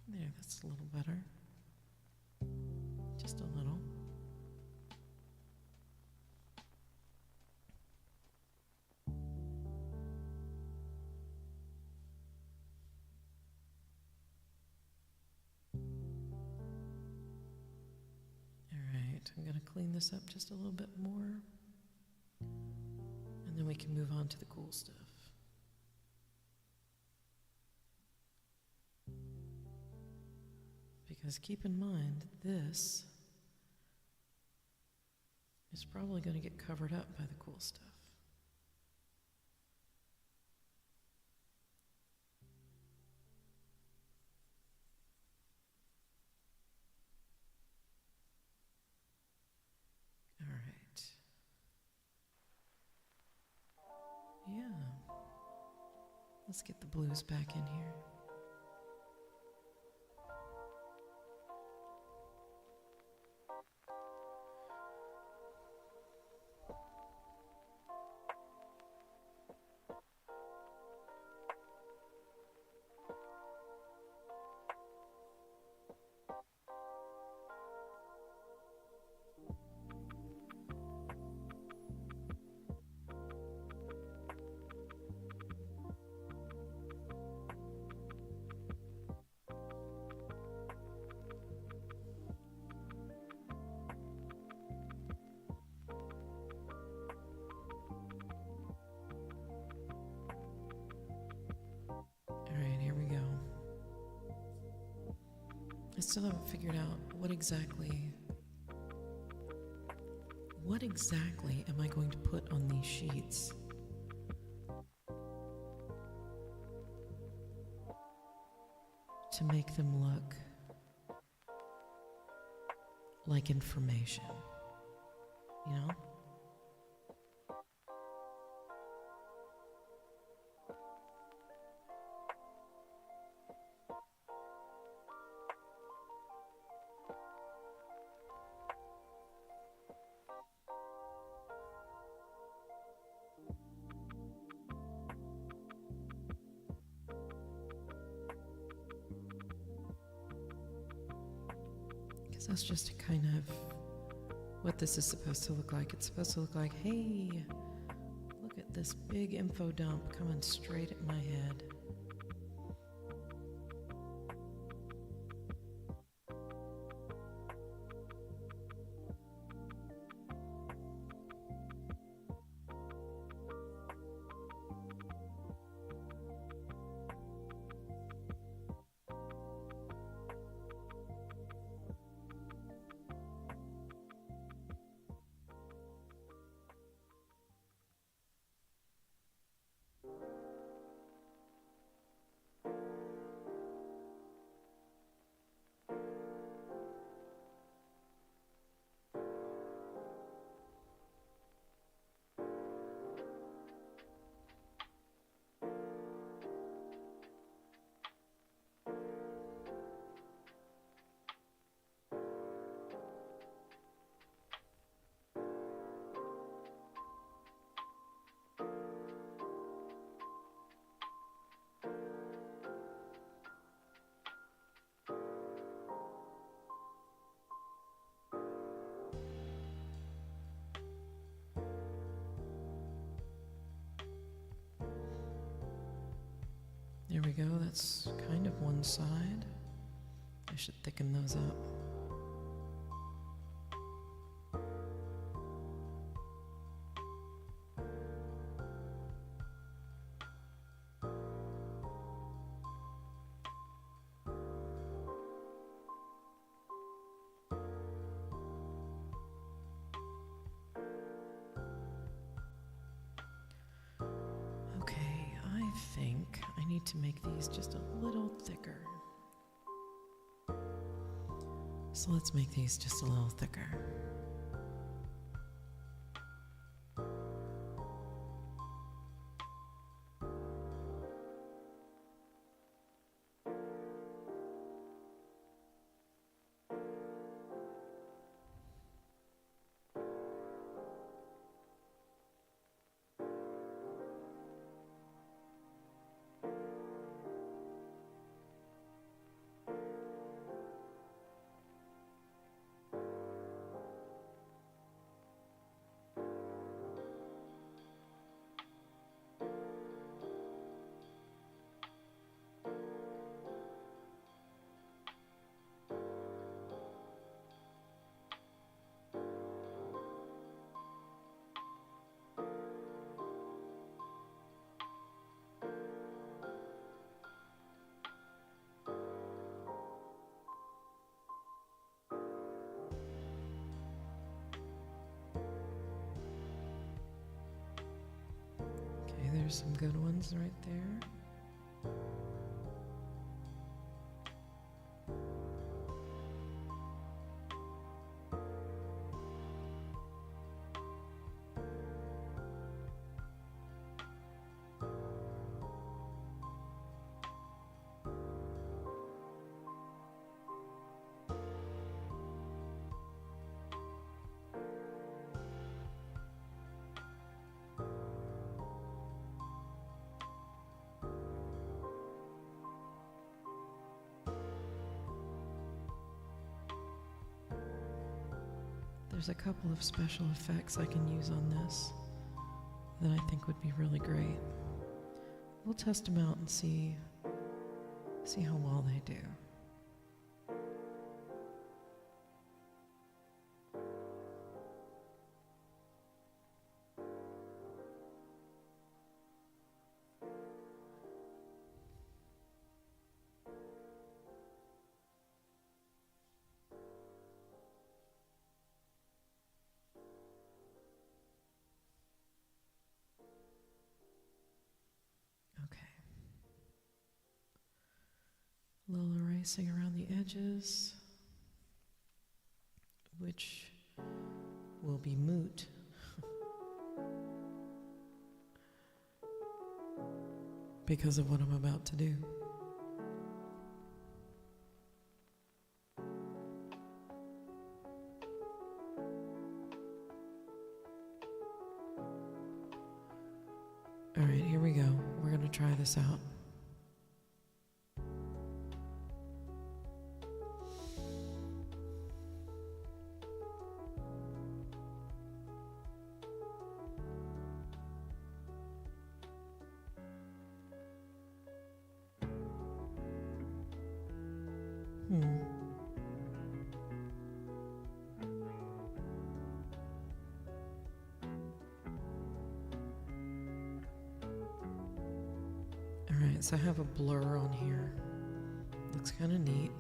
There, that's a little better. Just a little. All right, I'm going to clean this up just a little bit more. And then we can move on to the cool stuff. Because keep in mind, this is probably going to get covered up by the cool stuff. All right. Yeah. Let's get the blues back in here. I still haven't figured out what exactly am I going to put on these sheets? To make them look like information, you know? That's just kind of what this is supposed to look like. It's supposed to look like, hey, this big info dump coming straight at my head. There we go, that's kind of one side. I should thicken those up. To make these just a little thicker. So let's make these just a little thicker. There's some good ones right there. There's a couple of special effects I can use on this that I think would be really great. We'll test them out and see how well they do. A little erasing around the edges, which will be moot. Because of what I'm about to do. All right, here we go. We're going to try this out. so I have a blur on here. Looks kind of neat.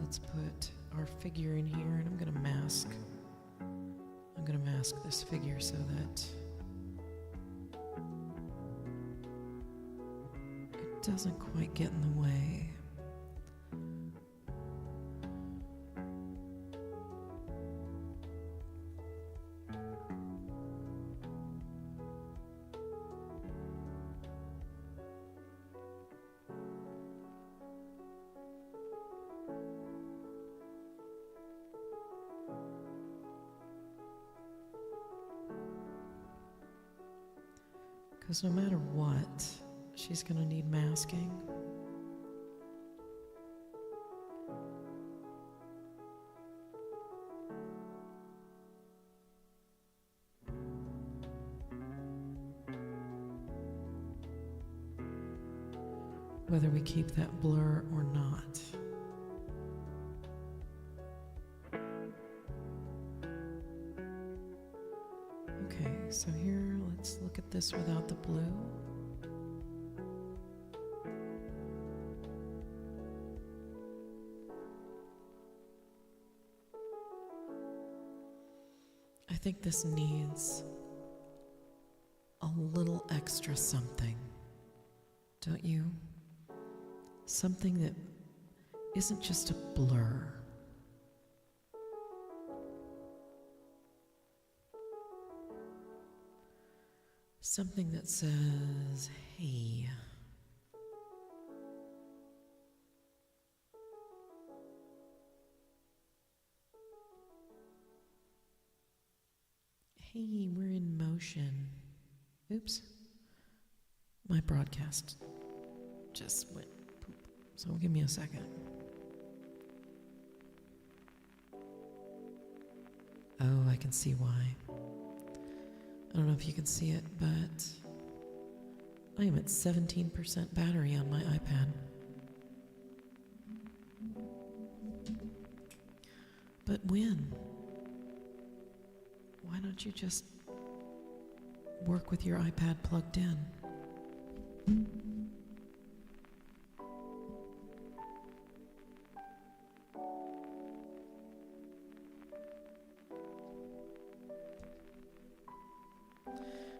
Let's put our figure in here, and I'm gonna mask this figure so that it doesn't quite get in the way. Because no matter what, she's going to need masking. Whether we keep that blur or not. Okay, so here, let's look at this without the blue. I think this needs a little extra something, don't you? Something that isn't just a blur. Something that says, hey. Hey, we're in motion. Oops. My broadcast just went poop. So give me a second. Oh, I can see why. I don't know if you can see it, but I am at 17% battery on my iPad. But when? Why don't you just work with your iPad plugged in?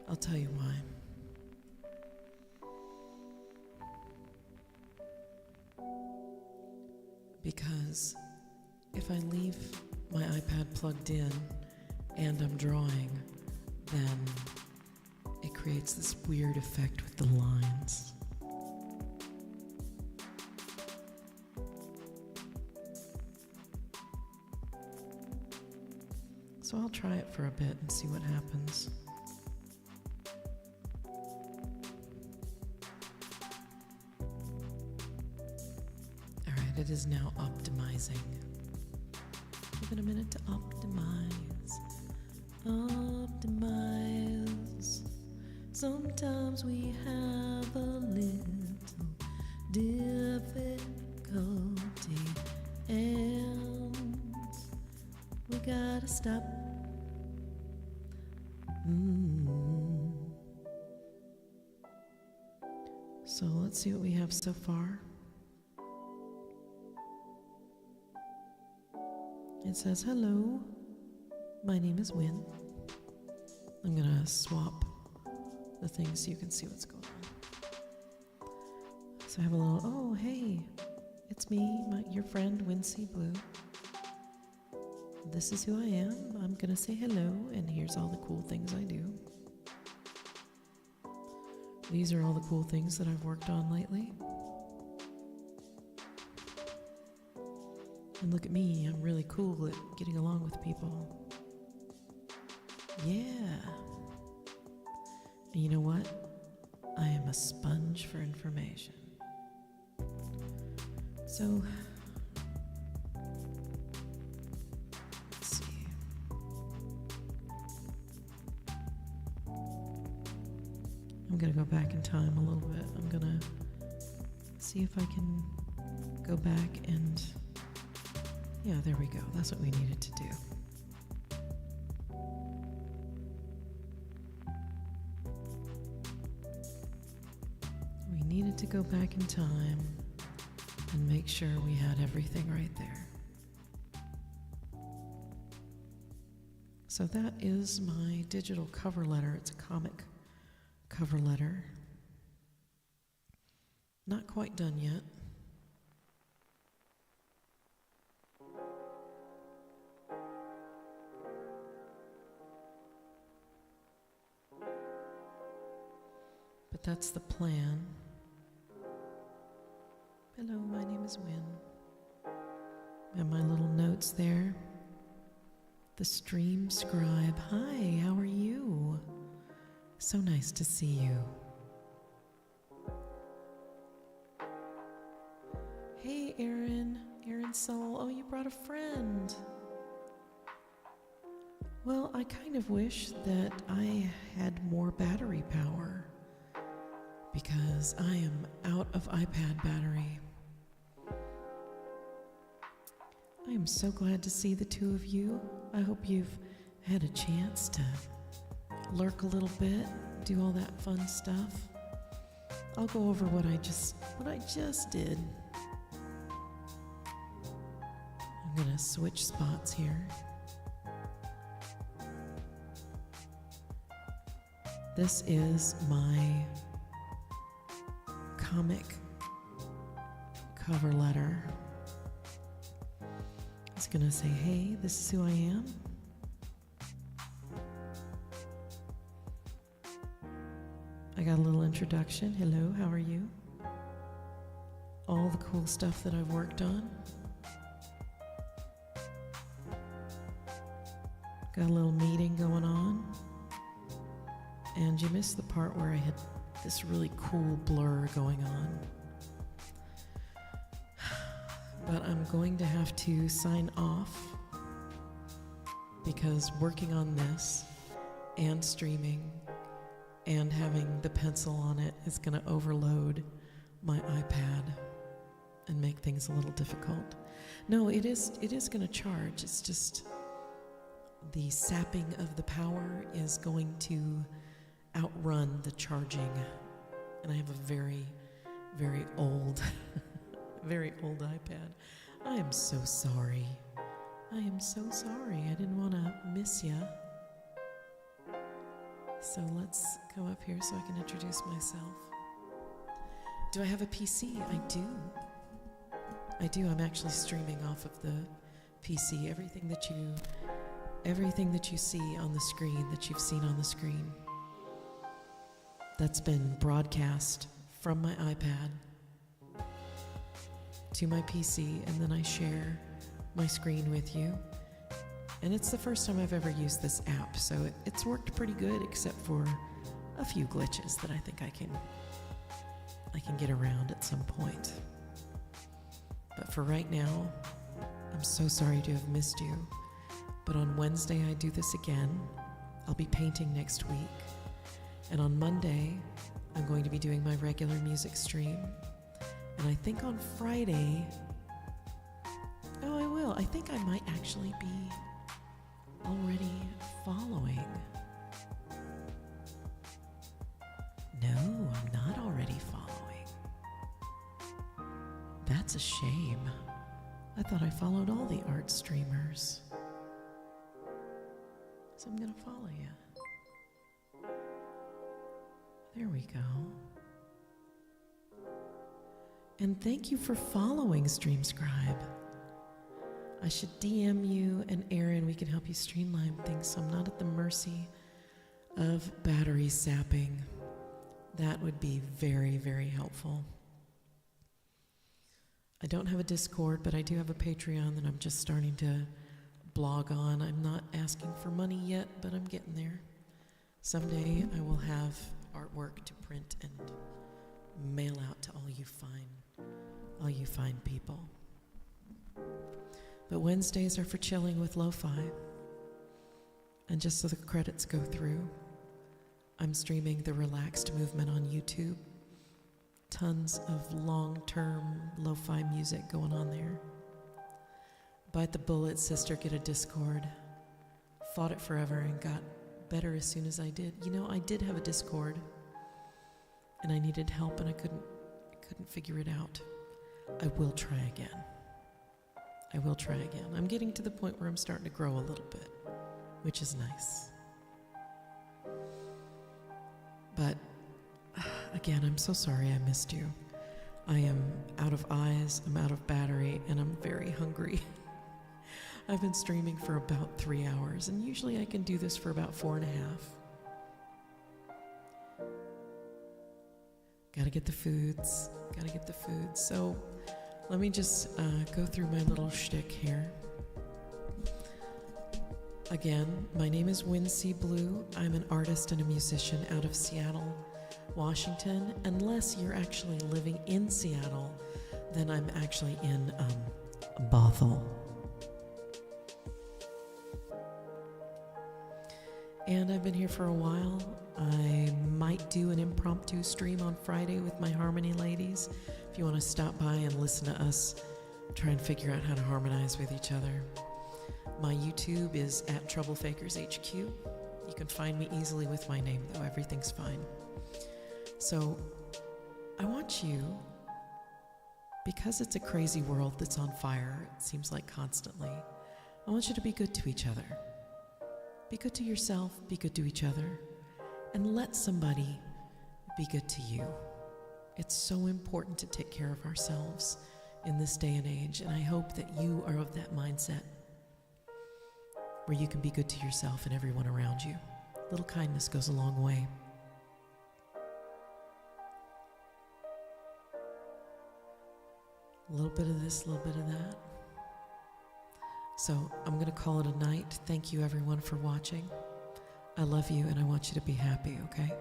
I'll tell you why. Because if I leave my iPad plugged in and I'm drawing, then it creates this weird effect with the lines. So I'll try it for a bit and see what happens. It is now optimizing. Give it a minute to optimize. Optimize. Sometimes we have a little difficulty, and we gotta stop. So let's see what we have so far. It says, hello, my name is Wynn. I'm going to swap the things so you can see what's going on. So I have a little, oh, hey, it's me, your friend, Wincy Blue. This is who I am. I'm going to say hello, and here's all the cool things I do. These are all the cool things that I've worked on lately. And look at me, I'm really cool at getting along with people. Yeah. And you know what? I am a sponge for information. So, let's see. I'm going to go back in time a little bit. I'm going to see if I can go back and... Yeah, there we go. That's what we needed to do. needed to go back in time and make sure we had everything right there. So that is my digital cover letter. It's a comic cover letter. Not quite done yet. But that's the plan. Hello, my name is Wynn. And my little notes there. The stream scribe. Hi, how are you? So nice to see you. Hey, Aaron Soul. Oh, you brought a friend. Well, I kind of wish that I had more battery power because I am out of iPad battery. I am so glad to see the two of you. I hope you've had a chance to lurk a little bit, do all that fun stuff. I'll go over what I just did. I'm gonna switch spots here. This is my comic cover letter. It's gonna say, hey, this is who I am. I got a little introduction. Hello, how are you? All the cool stuff that I've worked on. Got a little meeting going on. And you missed the part where I had this really cool blur going on. But I'm going to have to sign off because working on this and streaming and having the pencil on it is going to overload my iPad and make things a little difficult. No, it is going to charge. It's just the sapping of the power is going to outrun the charging. And I have a very, very old, very old iPad. I am so sorry. I am so sorry. I didn't want to miss ya. So let's come up here so I can introduce myself. Do I have a PC? I do. I do. I'm actually streaming off of the PC. Everything that you see on the screen, that you've seen on the screen, that's been broadcast from my iPad to my PC, and then I share my screen with you. And it's the first time I've ever used this app, so it's worked pretty good, except for a few glitches that I think I can get around at some point. But for right now, I'm so sorry to have missed you. But on Wednesday, I do this again. I'll be painting next week. And on Monday, I'm going to be doing my regular music stream. And I think on Friday, oh, I will. I think I might actually be already following. No, I'm not already following. That's a shame. I thought I followed all the art streamers. So I'm going to follow you. There we go. And thank you for following StreamScribe. I should DM you and Aaron. We can help you streamline things so I'm not at the mercy of battery sapping. That would be very, very helpful. I don't have a Discord, but I do have a Patreon that I'm just starting to blog on. I'm not asking for money yet, but I'm getting there. Someday I will have artwork to print and mail out to all you fine people. But Wednesdays are for chilling with Lofi. And just so the credits go through, I'm streaming the Relaxed Movement on YouTube. Tons of long-term lo-fi music going on there. Bite the bullet, sister, get a Discord. Fought it forever and got better as soon as I did. You know, I did have a Discord, and I needed help, and couldn't figure it out. I will try again. I will try again. I'm getting to the point where I'm starting to grow a little bit, which is nice. But again, I'm so sorry I missed you. I am out of eyes, I'm out of battery, and I'm very hungry. I've been streaming for about 3 hours, and usually I can do this for about 4.5. Gotta get the foods. So let me just go through my little shtick here. Again, my name is Wincy Blue. I'm an artist and a musician out of Seattle, Washington. Unless you're actually living in Seattle, then I'm actually in Bothell. And I've been here for a while. I might do an impromptu stream on Friday with my harmony ladies. If you want to stop by and listen to us try and figure out how to harmonize with each other. My YouTube is at TroubleFakersHQ. You can find me easily with my name, though. Everything's fine. So I want you, because it's a crazy world that's on fire, it seems like constantly, I want you to be good to each other. Be good to yourself, be good to each other, and let somebody be good to you. It's so important to take care of ourselves in this day and age, and I hope that you are of that mindset where you can be good to yourself and everyone around you. A little kindness goes a long way. A little bit of this, a little bit of that. So I'm going to call it a night. Thank you, everyone, for watching. I love you, and I want you to be happy, okay?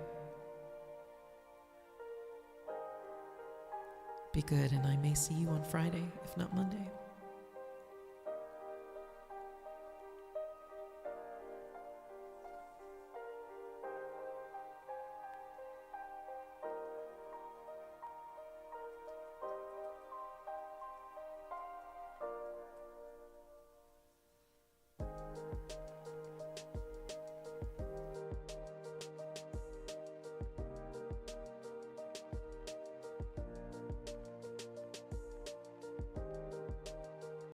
Be good, and I may see you on Friday, if not Monday.